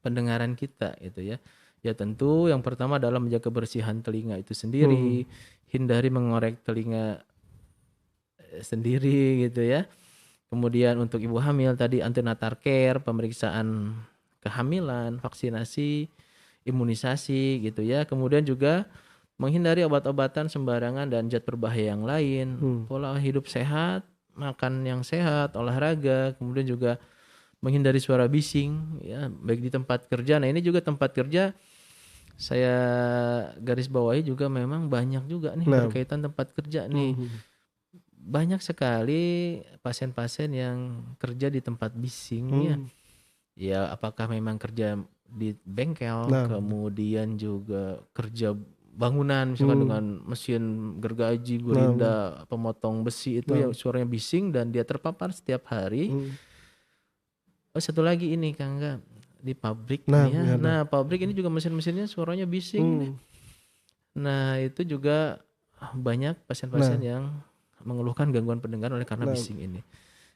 pendengaran kita gitu ya. Ya tentu yang pertama adalah menjaga kebersihan telinga itu sendiri, hindari mengorek telinga sendiri gitu ya. Kemudian untuk ibu hamil tadi antenatal care, pemeriksaan kehamilan, vaksinasi, imunisasi gitu ya. Kemudian juga menghindari obat-obatan sembarangan dan zat berbahaya yang lain, pola hidup sehat, makan yang sehat, olahraga, kemudian juga menghindari suara bising ya, baik di tempat kerja. Nah, ini juga tempat kerja saya garis bawahi juga memang banyak juga nih berkaitan tempat kerja nih. Banyak sekali pasien-pasien yang kerja di tempat bising ya. Ya, apakah memang kerja di bengkel, kemudian juga kerja bangunan misalkan dengan mesin gergaji, gurinda, pemotong besi itu ya suaranya bising dan dia terpapar setiap hari. Satu lagi ini Kang, di pabrik nih ya. Nah, pabrik ini juga mesin-mesinnya suaranya bising nih. Nah, itu juga banyak pasien-pasien yang mengeluhkan gangguan pendengaran oleh karena bising ini.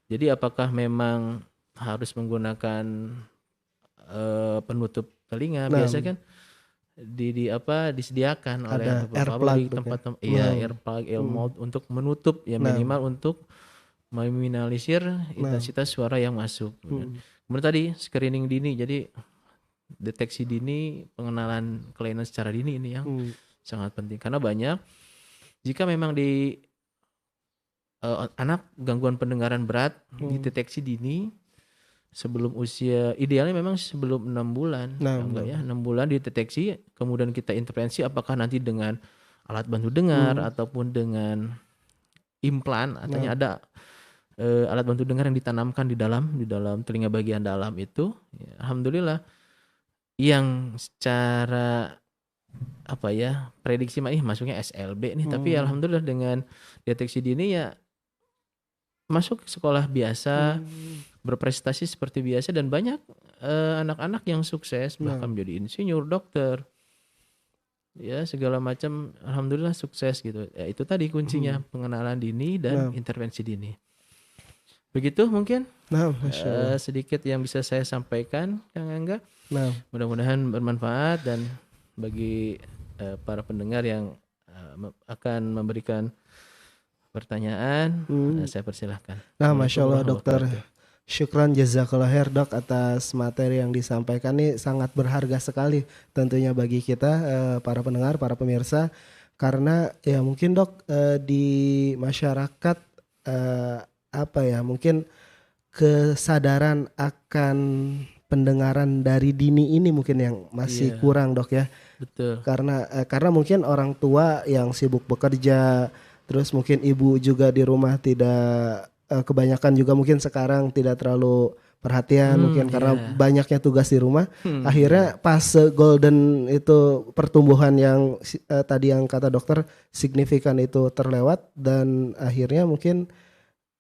Jadi apakah memang harus menggunakan penutup telinga? Biasanya kan disediakan oleh pabrik tempat earplug, earmouth untuk menutup ya, minimal untuk meminimalisir intensitas suara yang masuk. Kemudian tadi screening dini, jadi deteksi dini, pengenalan kelainan secara dini ini yang sangat penting karena banyak jika memang anak gangguan pendengaran berat dideteksi dini sebelum usia, idealnya memang sebelum 6 bulan. Nah, Enggak ya, 6 bulan dideteksi, kemudian kita intervensi apakah nanti dengan alat bantu dengar ataupun dengan implan, artinya ada alat bantu dengar yang ditanamkan di dalam telinga bagian dalam itu. Ya, alhamdulillah yang secara apa ya, prediksi masuknya SLB nih, tapi alhamdulillah dengan deteksi dini ya masuk ke sekolah biasa, berprestasi seperti biasa, dan banyak anak-anak yang sukses bahkan menjadi insinyur, dokter, ya segala macam, alhamdulillah sukses gitu. Ya, itu tadi kuncinya, pengenalan dini dan intervensi dini. Begitu mungkin sedikit yang bisa saya sampaikan, Kang Angga. Mudah-mudahan bermanfaat, dan bagi para pendengar yang akan memberikan pertanyaan, saya persilahkan. Nah, Masya Allah dokter, syukran jazakallah khair dok atas materi yang disampaikan, ini sangat berharga sekali tentunya bagi kita para pendengar, para pemirsa, karena ya mungkin dok di masyarakat apa ya, mungkin kesadaran akan pendengaran dari dini ini mungkin yang masih kurang dok ya. Betul. Karena mungkin orang tua yang sibuk bekerja, terus mungkin ibu juga di rumah tidak kebanyakan juga mungkin sekarang tidak terlalu perhatian mungkin karena banyaknya tugas di rumah. Akhirnya pas golden itu pertumbuhan yang tadi yang kata dokter signifikan itu terlewat, dan akhirnya mungkin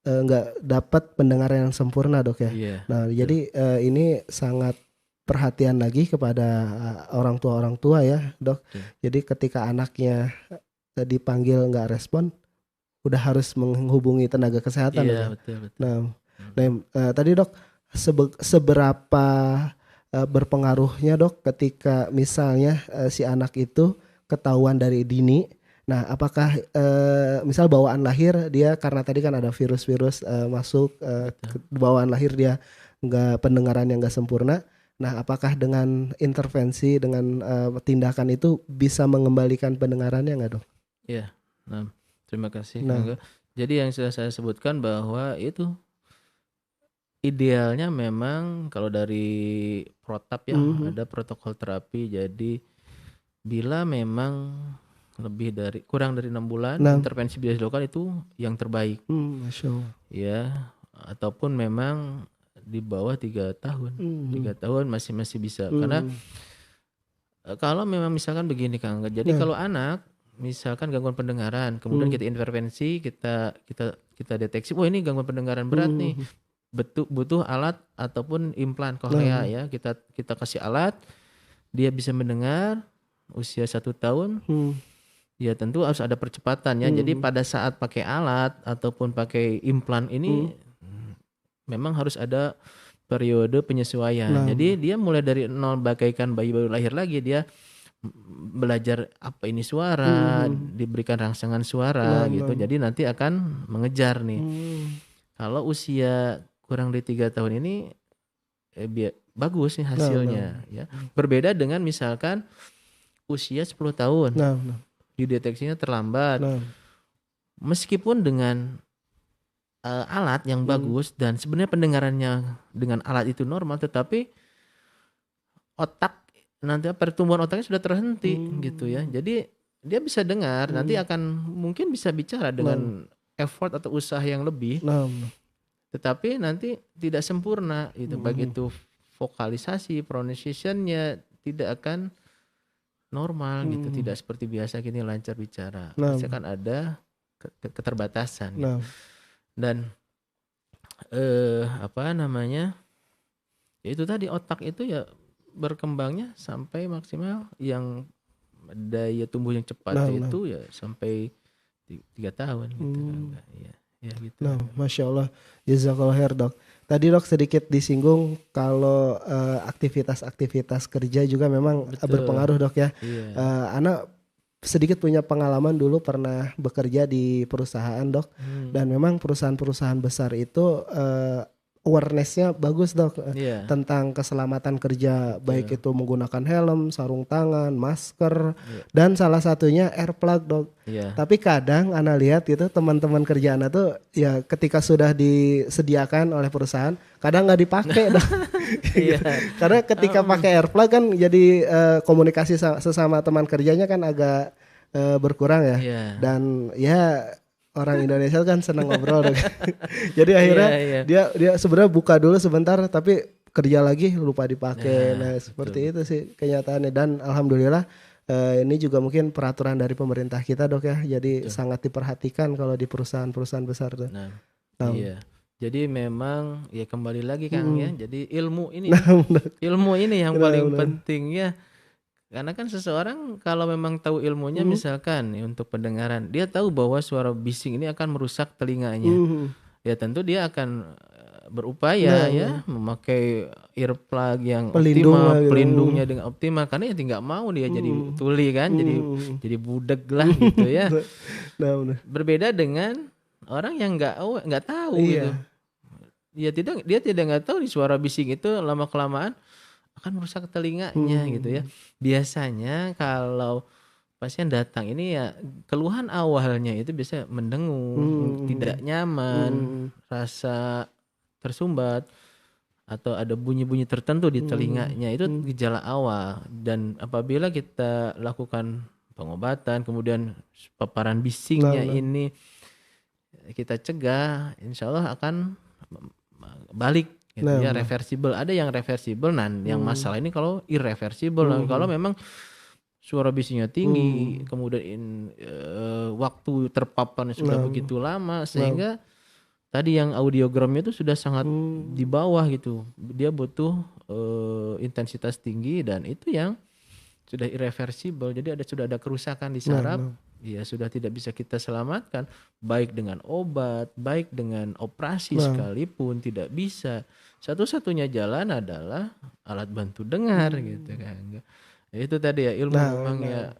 nggak dapat pendengaran yang sempurna dok ya. Nah jadi ini sangat perhatian lagi kepada orang tua ya dok. Jadi ketika anaknya dipanggil nggak respon, udah harus menghubungi tenaga kesehatan. Betul. Nah, tadi dok, seberapa berpengaruhnya dok ketika misalnya si anak itu ketahuan dari dini. Nah, apakah misal bawaan lahir dia, karena tadi kan ada virus-virus masuk bawaan lahir dia nggak, pendengaran yang nggak sempurna. Nah, apakah dengan intervensi, dengan tindakan itu bisa mengembalikan pendengarannya nggak dok? Iya, nah, terima kasih. Jadi yang sudah saya sebutkan bahwa itu idealnya memang kalau dari protap ya, ada protokol terapi. Jadi bila memang kurang dari 6 bulan intervensi bisa dilakukan, itu yang terbaik. Masya Allah. Ya, ataupun memang di bawah 3 tahun. 3 tahun masih bisa. Karena kalau memang misalkan begini Kang, jadi kalau anak misalkan gangguan pendengaran, kemudian kita intervensi, kita deteksi, oh ini gangguan pendengaran berat nih, butuh alat ataupun implan koklea ya, kita kasih alat, dia bisa mendengar usia 1 tahun, ya tentu harus ada percepatan ya. Jadi pada saat pakai alat ataupun pakai implan ini memang harus ada periode penyesuaian. Jadi dia mulai dari nol bagaikan bayi baru lahir lagi, dia belajar apa ini suara, diberikan rangsangan suara gitu. Jadi nanti akan mengejar nih. Kalau usia kurang dari 3 tahun ini bagus nih hasilnya ya. Berbeda dengan misalkan usia 10 tahun. Dideteksinya terlambat. Meskipun dengan alat yang bagus dan sebenarnya pendengarannya dengan alat itu normal, tetapi otak, nanti pertumbuhan otaknya sudah terhenti gitu ya. Jadi dia bisa dengar, nanti akan mungkin bisa bicara dengan effort atau usaha yang lebih, tetapi nanti tidak sempurna itu. Begitu vokalisasi, pronunciation-nya tidak akan normal gitu, tidak seperti biasa gini lancar bicara. Pasti akan ada keterbatasan gitu. Dan apa namanya, ya itu tadi, otak itu ya berkembangnya sampai maksimal, yang daya tumbuh yang cepat itu ya sampai 3 tahun gitu kan. Ya gitu. Masya Allah, jazakallah khair dok. Tadi dok sedikit disinggung kalau aktivitas kerja juga memang berpengaruh dok ya. Anak sedikit punya pengalaman, dulu pernah bekerja di perusahaan dok, dan memang perusahaan-perusahaan besar itu awareness-nya bagus dok, Iya. tentang keselamatan kerja, baik Betul. itu menggunakan helm, sarung tangan, masker, Iya. dan salah satunya airplug dok. Iya. Tapi kadang ana lihat gitu teman-teman kerja ana tuh ya ketika sudah disediakan oleh perusahaan, kadang nggak dipakai dok. Iya. Karena ketika pakai airplug kan jadi komunikasi sesama teman kerjanya kan agak berkurang ya. Iya. Dan ya orang Indonesia kan senang ngobrol dok. Jadi akhirnya Iya. dia sebenarnya buka dulu sebentar tapi kerja lagi lupa dipakai. Nah, Betul. seperti itu sih kenyataannya, dan alhamdulillah ini juga mungkin peraturan dari pemerintah kita dok ya. Jadi sangat diperhatikan kalau di perusahaan-perusahaan besar tuh. Nah, iya. Jadi memang ya kembali lagi Kang ya. Jadi ilmu ini yang paling penting ya. Karena kan seseorang kalau memang tahu ilmunya misalkan untuk pendengaran, dia tahu bahwa suara bising ini akan merusak telinganya. Ya tentu dia akan berupaya ya memakai earplug yang optimal, pelindungnya dengan optimal, karena ya tidak mau dia jadi tuli kan, jadi budeg lah gitu ya. Berbeda dengan orang yang nggak tahu gitu. Dia tidak nggak tahu di suara bising itu lama kelamaan akan merusak telinganya gitu ya. Biasanya kalau pasien datang ini ya keluhan awalnya itu biasa mendengung, tidak nyaman, rasa tersumbat atau ada bunyi-bunyi tertentu di telinganya, itu gejala awal. Dan apabila kita lakukan pengobatan kemudian paparan bisingnya ini kita cegah, insya Allah akan balik gitu ya, reversible. Ada yang reversible, yang masalah ini kalau irreversible. Kalau memang suara bisingnya tinggi, kemudian waktu terpaparnya sudah begitu lama sehingga tadi yang audiogramnya itu sudah sangat di bawah gitu. Dia butuh intensitas tinggi dan itu yang sudah irreversible. Jadi sudah ada kerusakan di saraf. Ya sudah tidak bisa kita selamatkan, baik dengan obat, baik dengan operasi sekalipun tidak bisa. Satu-satunya jalan adalah alat bantu dengar gitu kan. Ya, itu tadi ya ilmu memang ya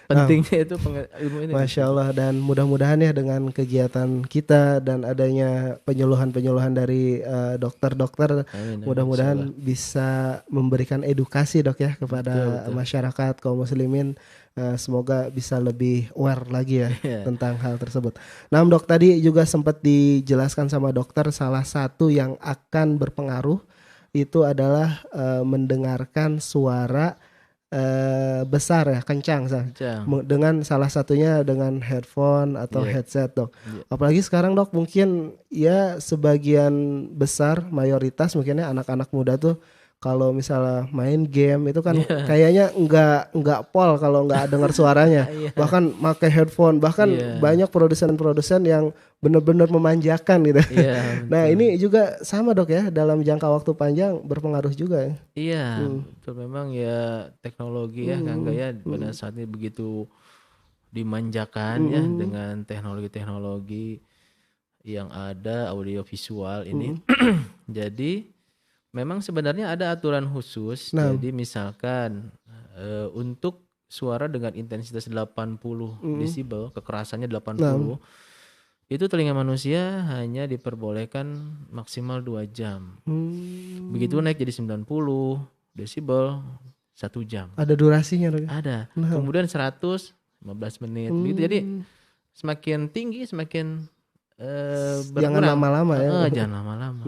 pentingnya itu ilmu ini. Masya Allah, dan mudah-mudahan ya dengan kegiatan kita dan adanya penyuluhan-penyuluhan dari dokter-dokter, mudah-mudahan bisa memberikan edukasi dok ya kepada masyarakat kaum muslimin. Semoga bisa lebih aware lagi ya tentang hal tersebut. Nah dok, tadi juga sempat dijelaskan sama dokter salah satu yang akan berpengaruh itu adalah mendengarkan suara besar ya, kencang dengan salah satunya dengan headphone atau headset dok. Apalagi sekarang dok, mungkin ya sebagian besar mayoritas mungkinnya anak-anak muda tuh kalau misalnya main game itu kan kayaknya nggak pol kalau nggak dengar suaranya. Bahkan pakai headphone, bahkan banyak produsen-produsen yang benar-benar memanjakan gitu. Nah ini juga sama dok ya, dalam jangka waktu panjang berpengaruh juga ya. Iya, betul, memang ya teknologi ya Kang ya pada saat ini begitu dimanjakan ya dengan teknologi-teknologi yang ada audiovisual ini. Jadi memang sebenarnya ada aturan khusus. Jadi misalkan untuk suara dengan intensitas 80 desibel, kekerasannya 80, itu telinga manusia hanya diperbolehkan maksimal 2 jam. Begitu naik jadi 90 desibel 1 jam. Ada durasinya dong? Ada. Kemudian 100 15 menit. Begitu. Jadi semakin tinggi semakin jangan lama-lama ya. Jangan lama-lama.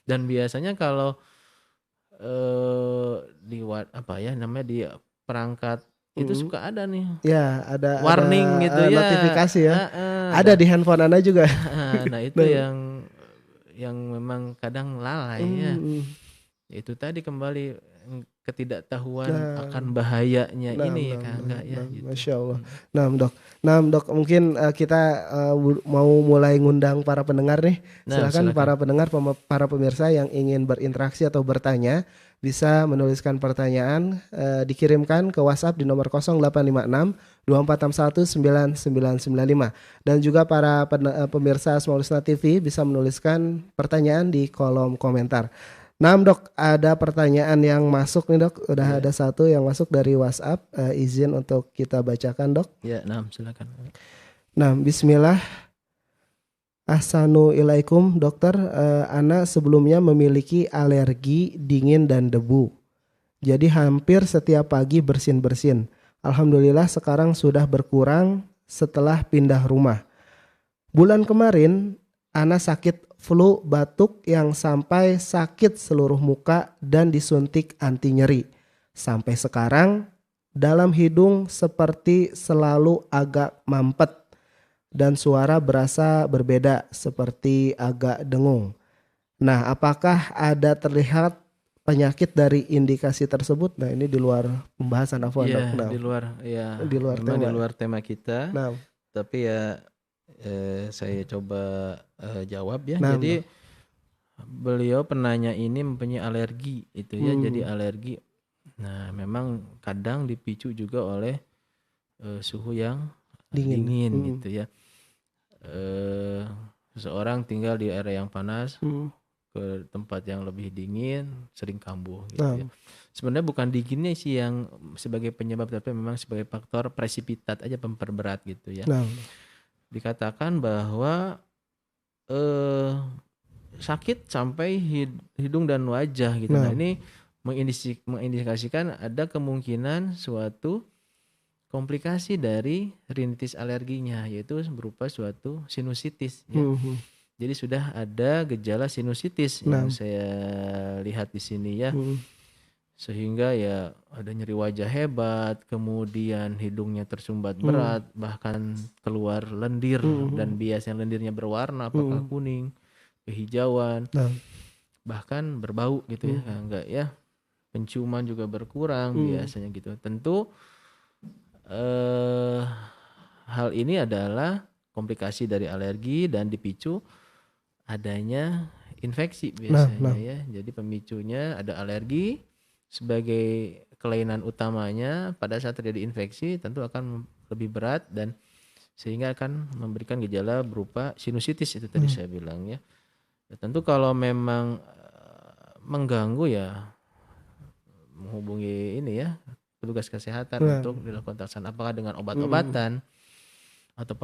Dan biasanya kalau di di perangkat itu suka ada nih. Ya, ada warning gitu ya. Notifikasi ya. Ada di handphone Anda juga. Nah, itu yang memang kadang lalai ya. Itu tadi kembali ketidaktahuan akan bahayanya ini ya Kang ya. Gitu. Masya Allah. Nah dok, mungkin kita mau mulai ngundang para pendengar nih. Silakan para pendengar, para pemirsa yang ingin berinteraksi atau bertanya bisa menuliskan pertanyaan, dikirimkan ke WhatsApp di nomor 0856 2461 9995. Dan juga para pemirsa Asmaul Husna TV bisa menuliskan pertanyaan di kolom komentar. Nah dok, ada pertanyaan yang masuk nih dok. Udah ada satu yang masuk dari WhatsApp. Izin untuk kita bacakan dok. Ya, silakan. Nah, bismillah. Assalamualaikum dokter, Ana sebelumnya memiliki alergi dingin dan debu. Jadi hampir setiap pagi bersin-bersin. Alhamdulillah sekarang sudah berkurang setelah pindah rumah. Bulan kemarin Ana sakit flu batuk yang sampai sakit seluruh muka dan disuntik anti nyeri. Sampai sekarang dalam hidung seperti selalu agak mampet dan suara berasa berbeda seperti agak dengung. Nah, apakah ada terlihat penyakit dari indikasi tersebut? Nah, ini di luar pembahasan Afwan dok. Iya, Nah, di luar ya, di luar memang di tema. luar tema kita, Nah, tapi ya saya coba jawab ya. nah, Jadi dok. beliau penanya ini mempunyai alergi itu ya, jadi Hmm, alergi. Nah, memang kadang dipicu juga oleh suhu yang dingin. dingin Hmm, gitu ya. Seseorang tinggal di area yang panas hmm. ke tempat yang lebih dingin sering kambuh Nah, gitu ya. Sebenarnya bukan dinginnya sih yang sebagai penyebab, tapi memang sebagai faktor presipitat aja memperberat gitu ya. nah, Dikatakan bahwa eh sakit sampai hidung dan wajah gitu. Nah, nah, ini mengindikasikan ada kemungkinan suatu komplikasi dari rinitis alerginya, yaitu berupa suatu sinusitis ya. hmm, Jadi sudah ada gejala sinusitis nah, yang saya lihat di sini ya. hmm, Sehingga ya ada nyeri wajah hebat, kemudian hidungnya tersumbat hmm, berat, bahkan keluar lendir, hmm, dan biasanya lendirnya berwarna apakah hmm. kuning, kehijauan, Nah, bahkan berbau gitu ya. hmm, Enggak ya. Penciuman juga berkurang hmm. biasanya gitu. Tentu eh hal ini adalah komplikasi dari alergi dan dipicu adanya infeksi Nah, biasanya nah, ya. Jadi pemicunya ada alergi, sebagai kelainan utamanya pada saat terjadi infeksi tentu akan lebih berat dan sehingga akan memberikan gejala berupa sinusitis itu tadi hmm, saya bilang ya. Ya, tentu kalau memang mengganggu ya menghubungi ini ya petugas kesehatan nah, untuk dilakukan pemeriksaan apakah dengan hmm, obat-obatan atau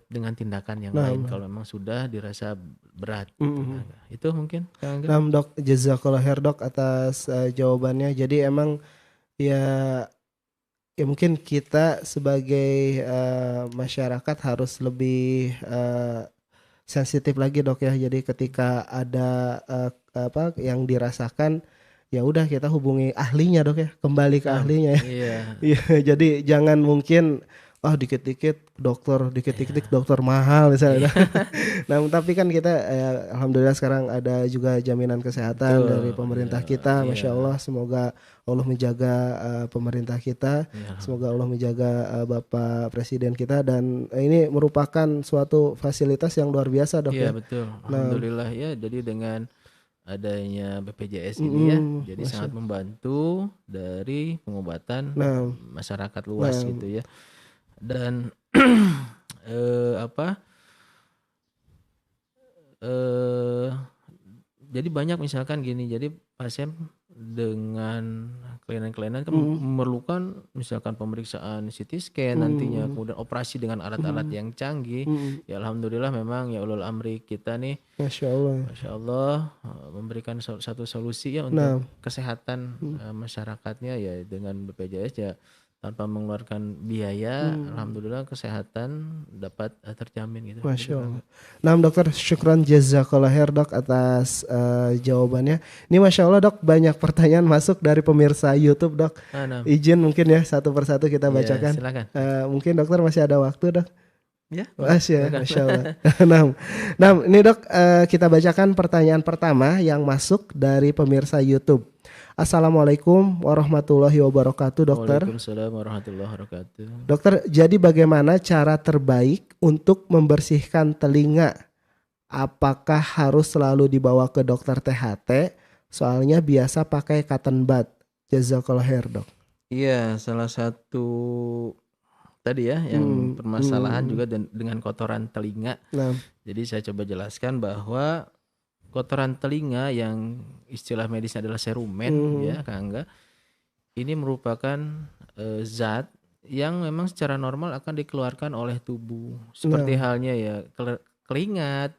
dengan tindakan yang nah, lain nah. kalau memang sudah dirasa berat gitu. Hmm. Nah, itu mungkin Kang Angga. Nah, dok, jazakallah khair dok atas jawabannya. Jadi emang ya, ya mungkin kita sebagai masyarakat harus lebih sensitif lagi dok ya. Jadi ketika ada apa yang dirasakan, ya udah kita hubungi ahlinya dok ya, kembali ke Nah, ahlinya ya. iya. Iya, jadi jangan mungkin dikit-dikit Iya. dokter mahal Iya, misalnya. Nah, tapi kan kita alhamdulillah sekarang ada juga jaminan kesehatan betul. dari Iya, pemerintah kita. iya. Masya Allah, semoga Allah menjaga pemerintah kita. Iya, Semoga Allah menjaga Bapak Presiden kita, dan ini merupakan suatu fasilitas yang luar biasa dok iya, ya. betul. Nah, Alhamdulillah ya. Jadi dengan adanya BPJS ini ya, jadi Masya sangat Allah. membantu dari pengobatan Nah, masyarakat luas nah, gitu ya. Dan apa? eh jadi banyak misalkan gini. Jadi pasien dengan kelainan-kelainan kan mm, memerlukan misalkan pemeriksaan CT scan nantinya, mm, kemudian operasi dengan alat-alat mm, yang canggih. mm, Ya alhamdulillah memang ya ulul amri kita nih, Masya Allah. Masya Allah, memberikan satu solusi ya untuk Nah, kesehatan mm, masyarakatnya ya dengan BPJS ya, tanpa mengeluarkan biaya. mm. Alhamdulillah kesehatan dapat terjamin gitu. Gitu Masya Kang. Allah. Nah, dokter, syukran jazakallah khair dok atas jawabannya. Ini Masya Allah dok, banyak pertanyaan masuk dari pemirsa YouTube dok. Nah, Izin mungkin ya satu persatu kita ya bacakan. silakan. Mungkin dokter masih ada waktu dok. Ya, boleh, silakan. Masya Allah. Nah, nah, ini dok, kita bacakan pertanyaan pertama yang masuk dari pemirsa YouTube. Assalamualaikum warahmatullahi wabarakatuh dokter. Waalaikumsalam warahmatullahi wabarakatuh. Dokter, jadi bagaimana cara terbaik untuk membersihkan telinga? Apakah harus selalu dibawa ke dokter THT? Soalnya biasa pakai cotton bud. Jazakallah khair dok. Iya, salah satu tadi ya yang permasalahan juga dengan kotoran telinga. Nah, Jadi saya coba jelaskan bahwa kotoran telinga yang istilah medisnya adalah serumen ya Kang Angga, ini merupakan zat yang memang secara normal akan dikeluarkan oleh tubuh. Seperti halnya ya keringat,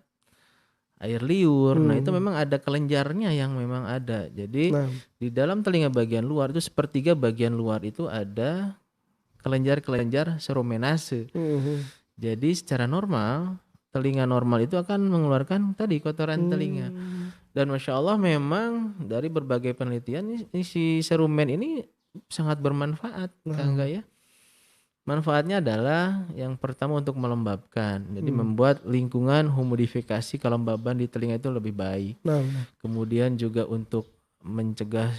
air liur. Nah, itu memang ada kelenjarnya yang memang ada. Jadi Nah, di dalam telinga bagian luar itu sepertiga bagian luar itu ada kelenjar-kelenjar serumenase. Jadi secara normal telinga normal itu akan mengeluarkan tadi kotoran telinga. Dan Masya Allah memang dari berbagai penelitian ini si serumen ini sangat bermanfaat, Kang Angga ya. Manfaatnya adalah yang pertama untuk melembabkan. Jadi membuat lingkungan humidifikasi kelembaban di telinga itu lebih baik. Kemudian juga untuk mencegah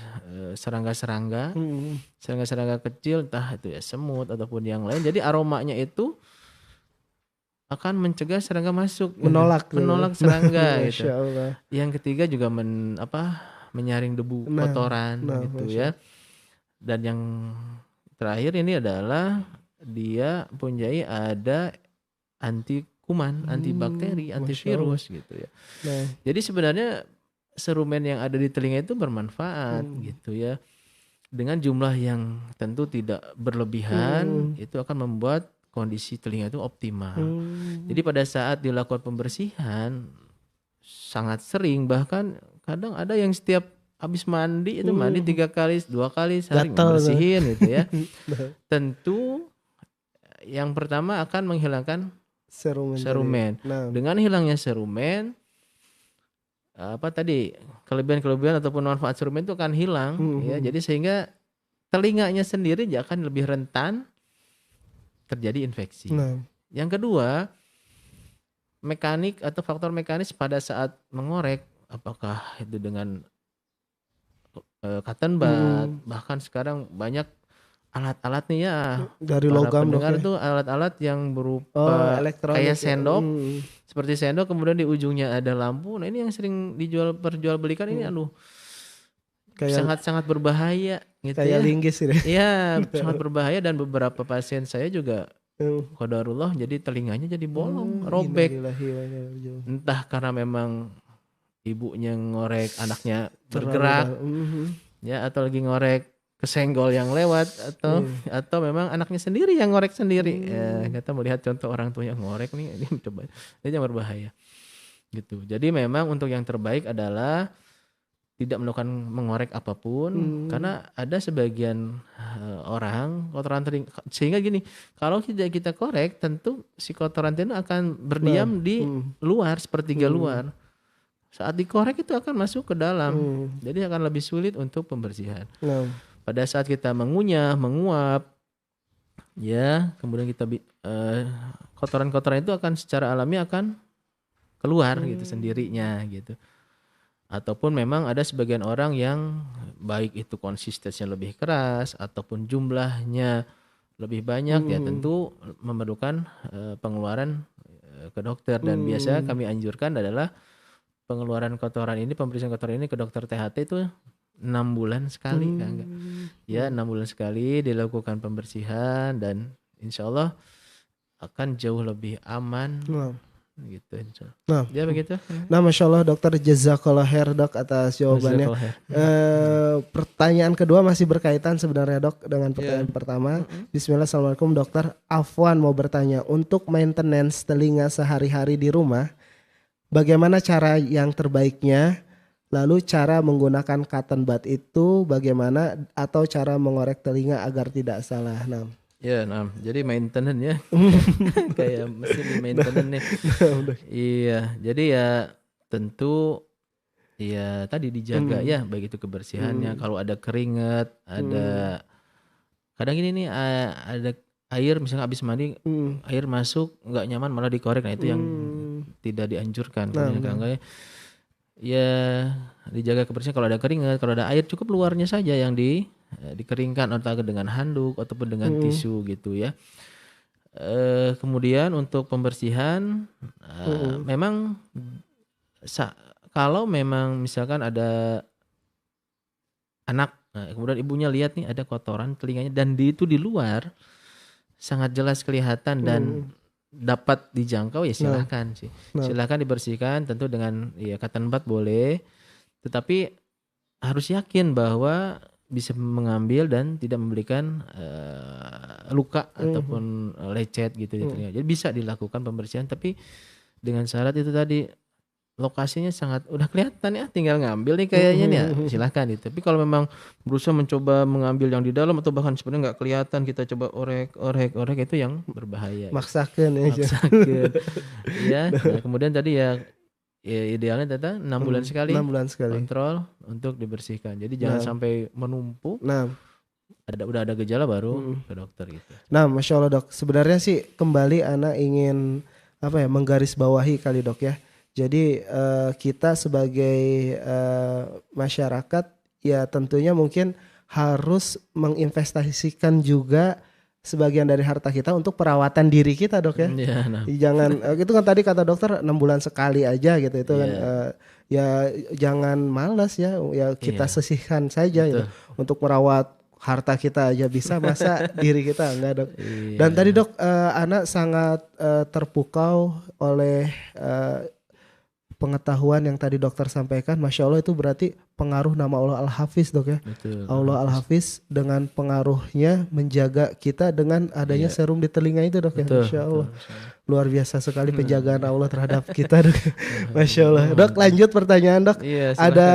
serangga-serangga kecil, entah itu ya semut ataupun yang lain. Jadi aromanya itu akan mencegah serangga masuk, menolak serangga Masya gitu. Allah. Yang ketiga juga menyaring debu kotoran gitu ya. Dan yang terakhir ini adalah dia punyai ada anti kuman, antibakteri, antivirus gitu ya. Jadi sebenarnya serumen yang ada di telinga itu bermanfaat gitu ya. Dengan jumlah yang tentu tidak berlebihan, itu akan membuat kondisi telinga itu optimal. Jadi pada saat dilakukan pembersihan sangat sering, bahkan kadang ada yang setiap habis mandi itu mandi 3 kali, 2 kali sehari membersihin gitu ya. Tentu yang pertama akan menghilangkan serumen. Dengan hilangnya serumen, kelebihan-kelebihan ataupun manfaat serumen itu akan hilang ya. Jadi sehingga telinganya sendiri akan lebih rentan terjadi infeksi. Yang kedua, mekanik atau faktor mekanis pada saat mengorek, apakah itu dengan cotton bud, bahkan sekarang banyak alat-alat nih ya dari para logam pendengar itu alat-alat yang berupa kayak sendok, seperti sendok kemudian di ujungnya ada lampu. Nah ini yang sering perjualbelikan ini sangat-sangat berbahaya gitu kayak ya. linggis gitu. Iya, sangat berbahaya dan beberapa pasien saya juga qadarullah jadi telinganya jadi bolong, robek. Entah karena memang ibunya ngorek anaknya bergerak ya, atau lagi ngorek kesenggol yang lewat, atau memang anaknya sendiri yang ngorek sendiri. Ya, kita melihat contoh orang tua yang ngorek nih, ini coba ini yang berbahaya gitu. Jadi memang untuk yang terbaik adalah tidak melakukan mengorek apapun, karena ada sebagian orang kotoran telinga, sehingga gini, kalau tidak kita korek tentu si kotoran telinga akan berdiam di luar, sepertiga luar. Saat dikorek itu akan masuk ke dalam, jadi akan lebih sulit untuk pembersihan. Pada saat kita mengunyah, menguap, ya, kemudian kita kotoran-kotoran itu akan secara alami akan keluar gitu sendirinya gitu. Ataupun memang ada sebagian orang yang baik itu konsistensinya lebih keras ataupun jumlahnya lebih banyak, ya tentu memerlukan pengeluaran ke dokter. Dan biasa kami anjurkan adalah pengeluaran kotoran ini, pembersihan kotoran ini ke dokter THT itu 6 bulan sekali, kan? Ya 6 bulan sekali dilakukan pembersihan dan insya Allah akan jauh lebih aman gitu. Nah, ya begitu. Nah, Masya Allah dokter, jazakallah khair dok atas jawabannya. Pertanyaan kedua masih berkaitan sebenarnya dok dengan pertanyaan pertama. Bismillah, assalamualaikum dokter. Afwan mau bertanya, untuk maintenance telinga sehari-hari di rumah, bagaimana cara yang terbaiknya? Lalu cara menggunakan cotton bud itu bagaimana, atau cara mengorek telinga agar tidak salah? Jadi maintenance ya, kayak mesin di maintenance nih. Iya, jadi ya tentu ya tadi dijaga ya, baik itu kebersihannya. Kalau ada keringat, ada kadang ini nih ada air misalnya habis mandi, air masuk nggak nyaman malah dikorek. Nah itu yang tidak dianjurkan. Ya dijaga kebersihan. Kalau ada keringat, kalau ada air, cukup luarnya saja yang dikeringkan atau dengan handuk ataupun dengan tisu gitu ya. Kemudian untuk pembersihan memang kalau memang misalkan ada anak, kemudian ibunya lihat nih ada kotoran telinganya dan itu di luar sangat jelas kelihatan dan dapat dijangkau, ya silakan sih. Silakan dibersihkan, tentu dengan ya cotton bud boleh, tetapi harus yakin bahwa bisa mengambil dan tidak memberikan luka ataupun lecet gitu di telinga. Jadi bisa dilakukan pembersihan, tapi dengan syarat itu tadi lokasinya sangat udah kelihatan ya, tinggal ngambil nih kayaknya nih ya, silahkan gitu. Tapi kalau memang berusaha mencoba mengambil yang di dalam atau bahkan sebenarnya nggak kelihatan, kita coba orek itu yang berbahaya. Maksakan ya. Maksakan. Ya, nah kemudian tadi ya idealnya tata 6 bulan sekali 6 bulan sekali. kontrol untuk dibersihkan. Jadi jangan sampai menumpuk. Nah, udah ada gejala baru ke dokter gitu. Nah, Masya Allah dok, sebenarnya sih kembali anak ingin menggarisbawahi kali dok ya. Jadi kita sebagai masyarakat ya tentunya mungkin harus menginvestasikan juga sebagian dari harta kita untuk perawatan diri kita dok ya. Jangan itu kan tadi kata dokter 6 bulan sekali aja gitu itu kan ya jangan malas ya kita sisihkan saja gitu, untuk merawat harta kita aja bisa, masa diri kita enggak dok. Dan tadi dok anak sangat terpukau oleh pengetahuan yang tadi dokter sampaikan. Masya Allah itu berarti pengaruh nama Allah Al-Hafiz dok ya. Betul. Allah Al-Hafiz dengan pengaruhnya menjaga kita dengan adanya serum di telinga itu dok ya. Masya Allah. Luar biasa sekali penjagaan Allah terhadap kita dok. Masya Allah. Dok lanjut pertanyaan dok. Ada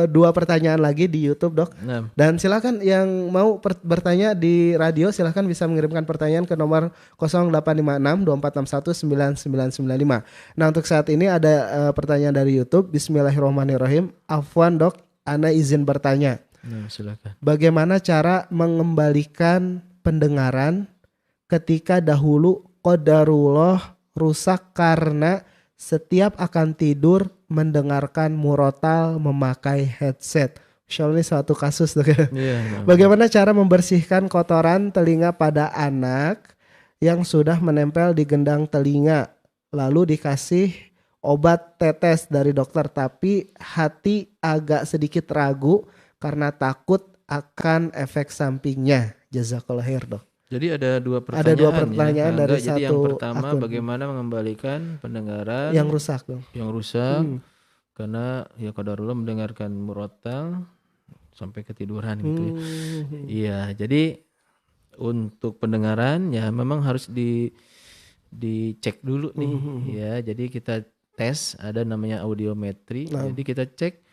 2 pertanyaan lagi di YouTube dok. Dan silakan yang mau bertanya di radio silakan bisa mengirimkan pertanyaan ke nomor 0856 2461 9995. Nah untuk saat ini ada pertanyaan dari YouTube. Bismillahirrahmanirrahim. Afwan dok, ana izin bertanya. Silakan. Bagaimana cara mengembalikan pendengaran ketika dahulu qadarullah rusak karena setiap akan tidur mendengarkan murotal memakai headset. Insya Allah ini suatu kasus dok ya. Bagaimana cara membersihkan kotoran telinga pada anak yang sudah menempel di gendang telinga lalu dikasih obat tetes dari dokter tapi hati agak sedikit ragu karena takut akan efek sampingnya. Jazakallah khair dok. Jadi ada 2 pertanyaan. Ada 2 pertanyaan dari jadi satu yang pertama akun. Bagaimana mengembalikan pendengaran yang rusak dong. Yang rusak karena ya qadarullah mendengarkan murotal sampai ketiduran gitu ya. Iya, jadi untuk pendengaran ya memang harus dicek dulu nih ya. Jadi kita tes, ada namanya audiometri. Jadi kita cek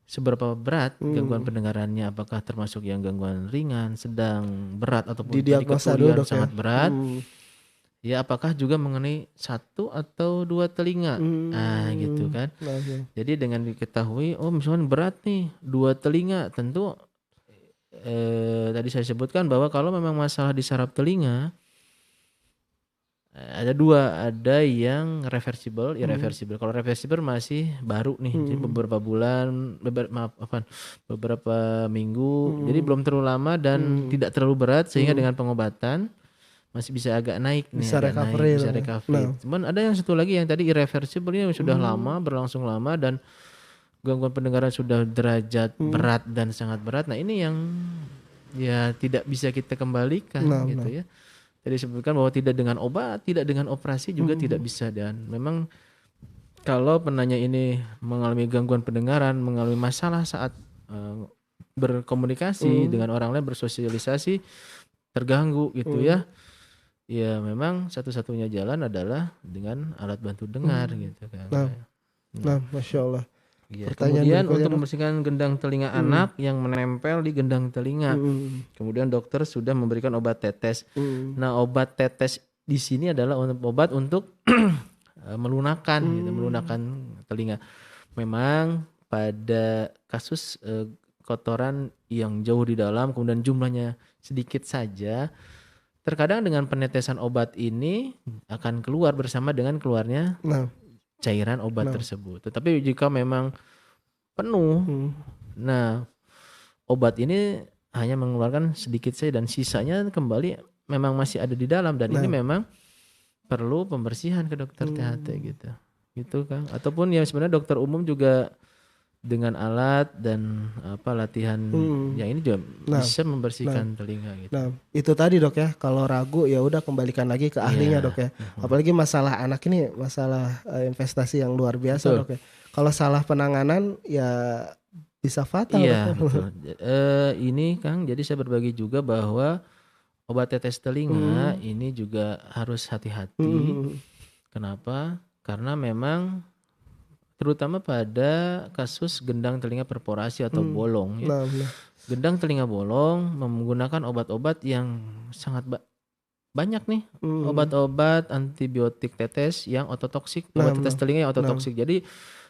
seberapa berat gangguan pendengarannya, apakah termasuk yang gangguan ringan, sedang, berat ataupun didiagnosa dulu sangat berat. Ya apakah juga mengenai 1 atau 2 telinga. Nah gitu kan. Jadi dengan diketahui misalnya berat nih 2 telinga, tentu tadi saya sebutkan bahwa kalau memang masalah di saraf telinga ada 2, ada yang reversible, irreversible. Kalau reversible masih baru nih, jadi beberapa bulan, beberapa minggu, jadi belum terlalu lama dan tidak terlalu berat sehingga dengan pengobatan masih bisa agak naik nih, bisa recovery. Cuman ada yang satu lagi yang tadi irreversible ini sudah lama, berlangsung lama dan gangguan pendengaran sudah derajat berat dan sangat berat. Nah ini yang ya tidak bisa kita kembalikan gitu ya. Tadi disebutkan bahwa tidak dengan obat, tidak dengan operasi juga tidak bisa. Dan memang kalau penanya ini mengalami gangguan pendengaran, mengalami masalah saat berkomunikasi dengan orang lain, bersosialisasi, terganggu gitu ya. Ya memang satu-satunya jalan adalah dengan alat bantu dengar gitu kan. Nah, Masya Allah. Ya, kemudian untuk membersihkan gendang telinga anak yang menempel di gendang telinga, kemudian dokter sudah memberikan obat tetes. Nah obat tetes di sini adalah obat untuk melunakkan, gitu, melunakkan telinga. Memang pada kasus kotoran yang jauh di dalam, kemudian jumlahnya sedikit saja, terkadang dengan penetesan obat ini akan keluar bersama dengan keluarnya cairan obat tersebut. Tetapi jika memang penuh, nah obat ini hanya mengeluarkan sedikit saja dan sisanya kembali memang masih ada di dalam dan ini memang perlu pembersihan ke dokter THT gitu kan. Ataupun ya sebenarnya dokter umum juga dengan alat dan latihan yang ini juga bisa membersihkan telinga gitu. Nah, itu tadi dok ya, kalau ragu ya udah kembalikan lagi ke ahlinya dok ya. Apalagi masalah anak ini masalah investasi yang luar biasa dok ya. Kalau salah penanganan ya bisa fatal. Iya, betul. Ini Kang, jadi saya berbagi juga bahwa obat tetes telinga ini juga harus hati-hati. Kenapa? Karena memang terutama pada kasus gendang telinga perforasi atau bolong ya. Gendang telinga bolong menggunakan obat-obat yang sangat banyak nih. Obat-obat antibiotik tetes yang ototoksik, obat tetes telinga yang ototoksik. Jadi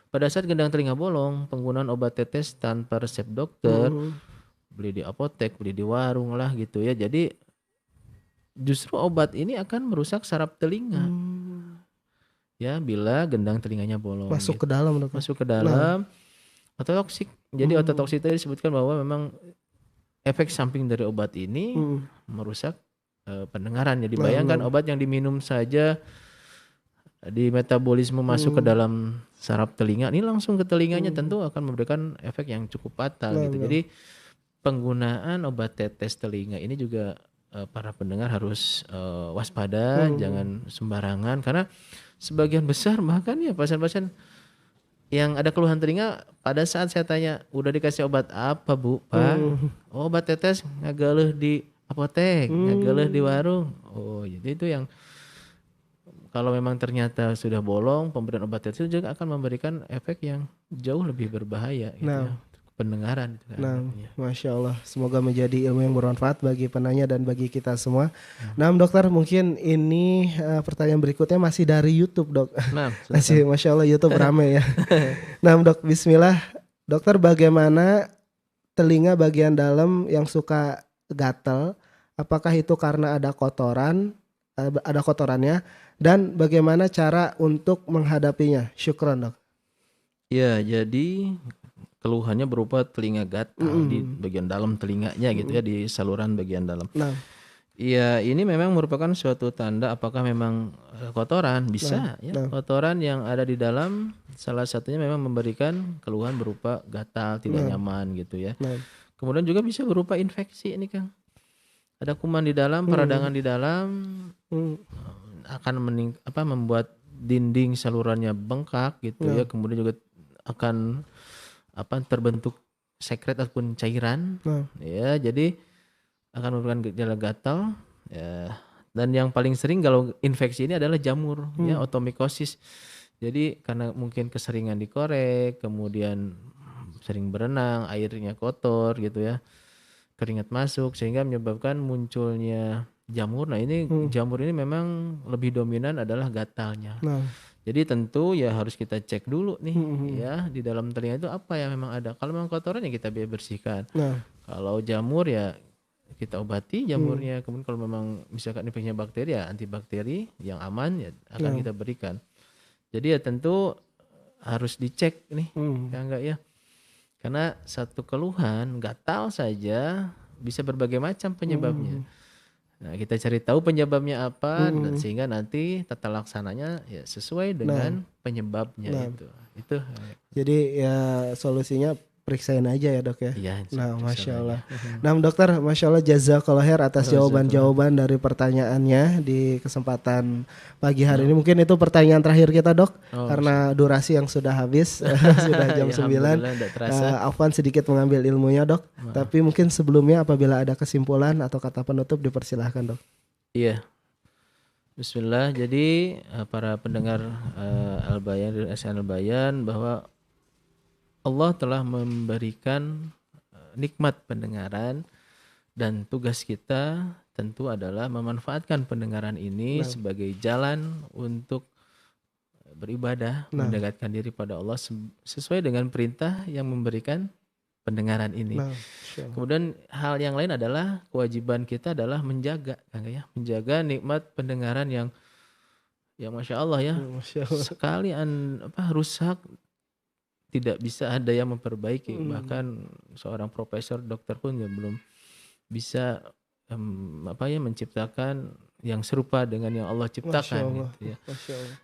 pada saat gendang telinga bolong, penggunaan obat tetes tanpa resep dokter, beli di apotek, beli di warung lah gitu ya. Jadi justru obat ini akan merusak saraf telinga. Ya, bila gendang telinganya bolong. Masuk ke dalam, Dok. Masuk ke dalam ototoksik. Jadi ototoksik tadi disebutkan bahwa memang efek samping dari obat ini merusak pendengaran. Jadi bayangkan obat yang diminum saja di metabolisme masuk ke dalam saraf telinga, ini langsung ke telinganya, tentu akan memberikan efek yang cukup fatal gitu. Jadi penggunaan obat tetes telinga ini juga para pendengar harus waspada, jangan sembarangan, karena sebagian besar bahkan ya pasien-pasien yang ada keluhan telinga, pada saat saya tanya udah dikasih obat apa Bu, Pak? Oh, obat tetes ngagaleuh di apotek, ngagaleuh di warung. Oh, jadi itu yang kalau memang ternyata sudah bolong, pemberian obat tetes juga akan memberikan efek yang jauh lebih berbahaya gitu ya. Pendengaran gitu kan. Masya Allah, semoga menjadi ilmu yang bermanfaat bagi penanya dan bagi kita semua. Nah, dokter, mungkin ini pertanyaan berikutnya masih dari YouTube, Dok. Masih, Masya Allah, YouTube rame ya. Nah, Dok, Bismillah, dokter, bagaimana telinga bagian dalam yang suka gatal? Apakah itu karena ada kotorannya? Dan bagaimana cara untuk menghadapinya? Syukron, Dok. Ya, jadi keluhannya berupa telinga gatal di bagian dalam telinganya gitu ya, di saluran bagian dalam. Iya, ini memang merupakan suatu tanda apakah memang kotoran, bisa ya. Kotoran yang ada di dalam salah satunya memang memberikan keluhan berupa gatal, tidak nyaman gitu ya. Kemudian juga bisa berupa infeksi ini, Kang. Ada kuman di dalam, peradangan di dalam, akan membuat dinding salurannya bengkak gitu ya. Kemudian juga akan terbentuk sekret ataupun cairan ya, jadi akan memberikan gejala gatal ya. Dan yang paling sering kalau infeksi ini adalah jamur ya, otomikosis. Jadi karena mungkin keseringan dikorek, kemudian sering berenang, airnya kotor gitu ya, keringat masuk sehingga menyebabkan munculnya jamur. Nah, ini jamur ini memang lebih dominan adalah gatalnya. Jadi tentu ya harus kita cek dulu nih ya, di dalam telinga itu apa yang memang ada. Kalau memang kotoran ya kita bersihkan. Kalau jamur ya kita obati jamurnya. Kemudian kalau memang misalkan infeksinya bakteri ya antibakteri yang aman ya akan kita berikan. Jadi ya tentu harus dicek nih, ya enggak ya. Karena satu keluhan gatal saja bisa berbagai macam penyebabnya. Nah, kita cari tahu penyebabnya apa, dan sehingga nanti tata laksananya ya sesuai dengan penyebabnya itu. Itu. Jadi ya solusinya periksain aja ya, Dok ya. Iya, Masya Allah. Nah, dokter, Masya Allah, jazakallah khair atas jawaban-jawaban dari pertanyaannya di kesempatan pagi hari ini. Mungkin itu pertanyaan terakhir kita, Dok, karena durasi yang sudah habis, sudah jam 9. Afwan sedikit mengambil ilmunya, Dok. Tapi mungkin sebelumnya apabila ada kesimpulan atau kata penutup dipersilahkan, Dok. Iya. Bismillah. Jadi para pendengar Al-Bayan dan SN Al-Bayan, bahwa Allah telah memberikan nikmat pendengaran, dan tugas kita tentu adalah memanfaatkan pendengaran ini sebagai jalan untuk beribadah, mendekatkan diri pada Allah sesuai dengan perintah yang memberikan pendengaran ini. Kemudian hal yang lain adalah kewajiban kita adalah menjaga, menjaga nikmat pendengaran yang Masya Allah ya, sekali rusak tidak bisa ada yang memperbaiki. Bahkan seorang profesor dokter pun ya belum bisa menciptakan yang serupa dengan yang Allah ciptakan. Gitu ya.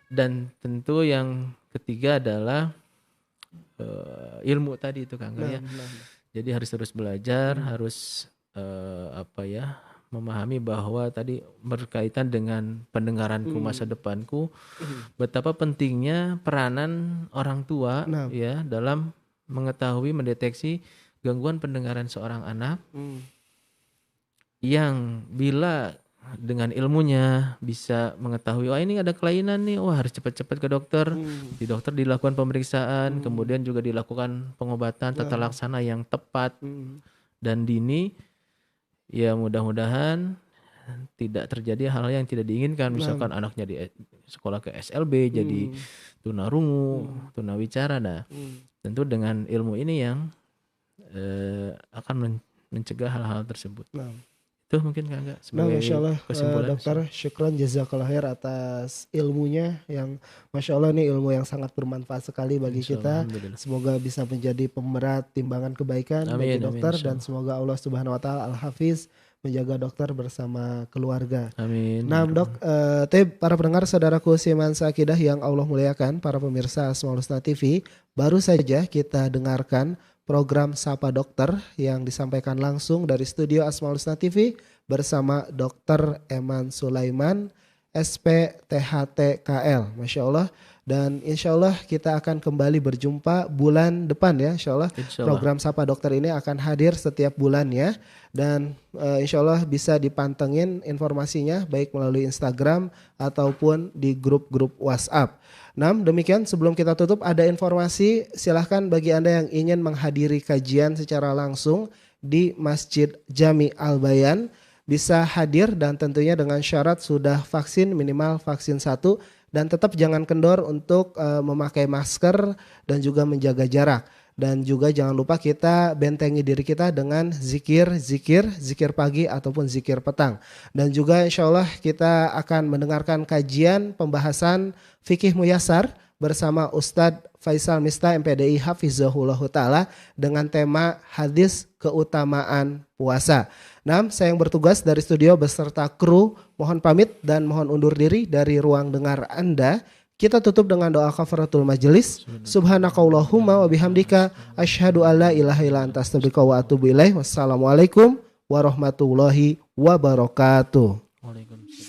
Dan tentu yang ketiga adalah ilmu tadi itu, Kang ya. Jadi harus terus belajar, harus memahami bahwa tadi berkaitan dengan pendengaranku, masa depanku, betapa pentingnya peranan orang tua ya dalam mengetahui, mendeteksi gangguan pendengaran seorang anak yang bila dengan ilmunya bisa mengetahui, wah ini ada kelainan nih, wah harus cepat-cepat ke dokter. Di dokter dilakukan pemeriksaan, kemudian juga dilakukan pengobatan tata laksana yang tepat dan dini. Ya mudah-mudahan tidak terjadi hal yang tidak diinginkan. Misalkan anaknya di sekolah ke SLB jadi tunarungu, tunawicara. Nah, tentu dengan ilmu ini yang akan mencegah hal-hal tersebut. Itu mungkin Kak sebagai Masya Allah, kesimpulan. dokter, syukran jazakallah khair atas ilmunya yang Masya Allah ini ilmu yang sangat bermanfaat sekali bagi kita. Semoga bisa menjadi pemberat timbangan kebaikan bagi dokter, dan semoga Allah Subhanahu Wa Taala Al-Hafiz menjaga dokter bersama keluarga. Amin. Nah dok, para pendengar saudaraku Siman Sakidah yang Allah muliakan, para pemirsa Asmaul Husna TV, baru saja kita dengarkan program Sapa Dokter yang disampaikan langsung dari studio Asmaul Husna TV bersama Dr. Eman Sulaiman, SPTHTKL, Masya Allah. Dan insya Allah kita akan kembali berjumpa bulan depan ya, insya Allah. Program Sapa Dokter ini akan hadir setiap bulannya. Dan insya Allah bisa dipantengin informasinya baik melalui Instagram ataupun di grup-grup WhatsApp. Nah demikian, sebelum kita tutup ada informasi, silahkan bagi Anda yang ingin menghadiri kajian secara langsung di Masjid Jami Al-Bayan bisa hadir, dan tentunya dengan syarat sudah vaksin, minimal vaksin 1, dan tetap jangan kendor untuk memakai masker dan juga menjaga jarak. Dan juga jangan lupa kita bentengi diri kita dengan zikir pagi ataupun zikir petang. Dan juga insya Allah kita akan mendengarkan kajian pembahasan fikih muyasar bersama Ustadz Faisal Mista MPDI Hafizahullah Ta'ala dengan tema hadis keutamaan puasa. Nah, saya yang bertugas dari studio beserta kru mohon pamit dan mohon undur diri dari ruang dengar Anda. Kita tutup dengan doa kafaratul majelis. Subhanakallahumma wa bihamdika asyhadu alla ilaha illa anta astaghfiruka wa atubu ilaih. Wassalamualaikum warahmatullahi wabarakatuh. Waalaikumsalam.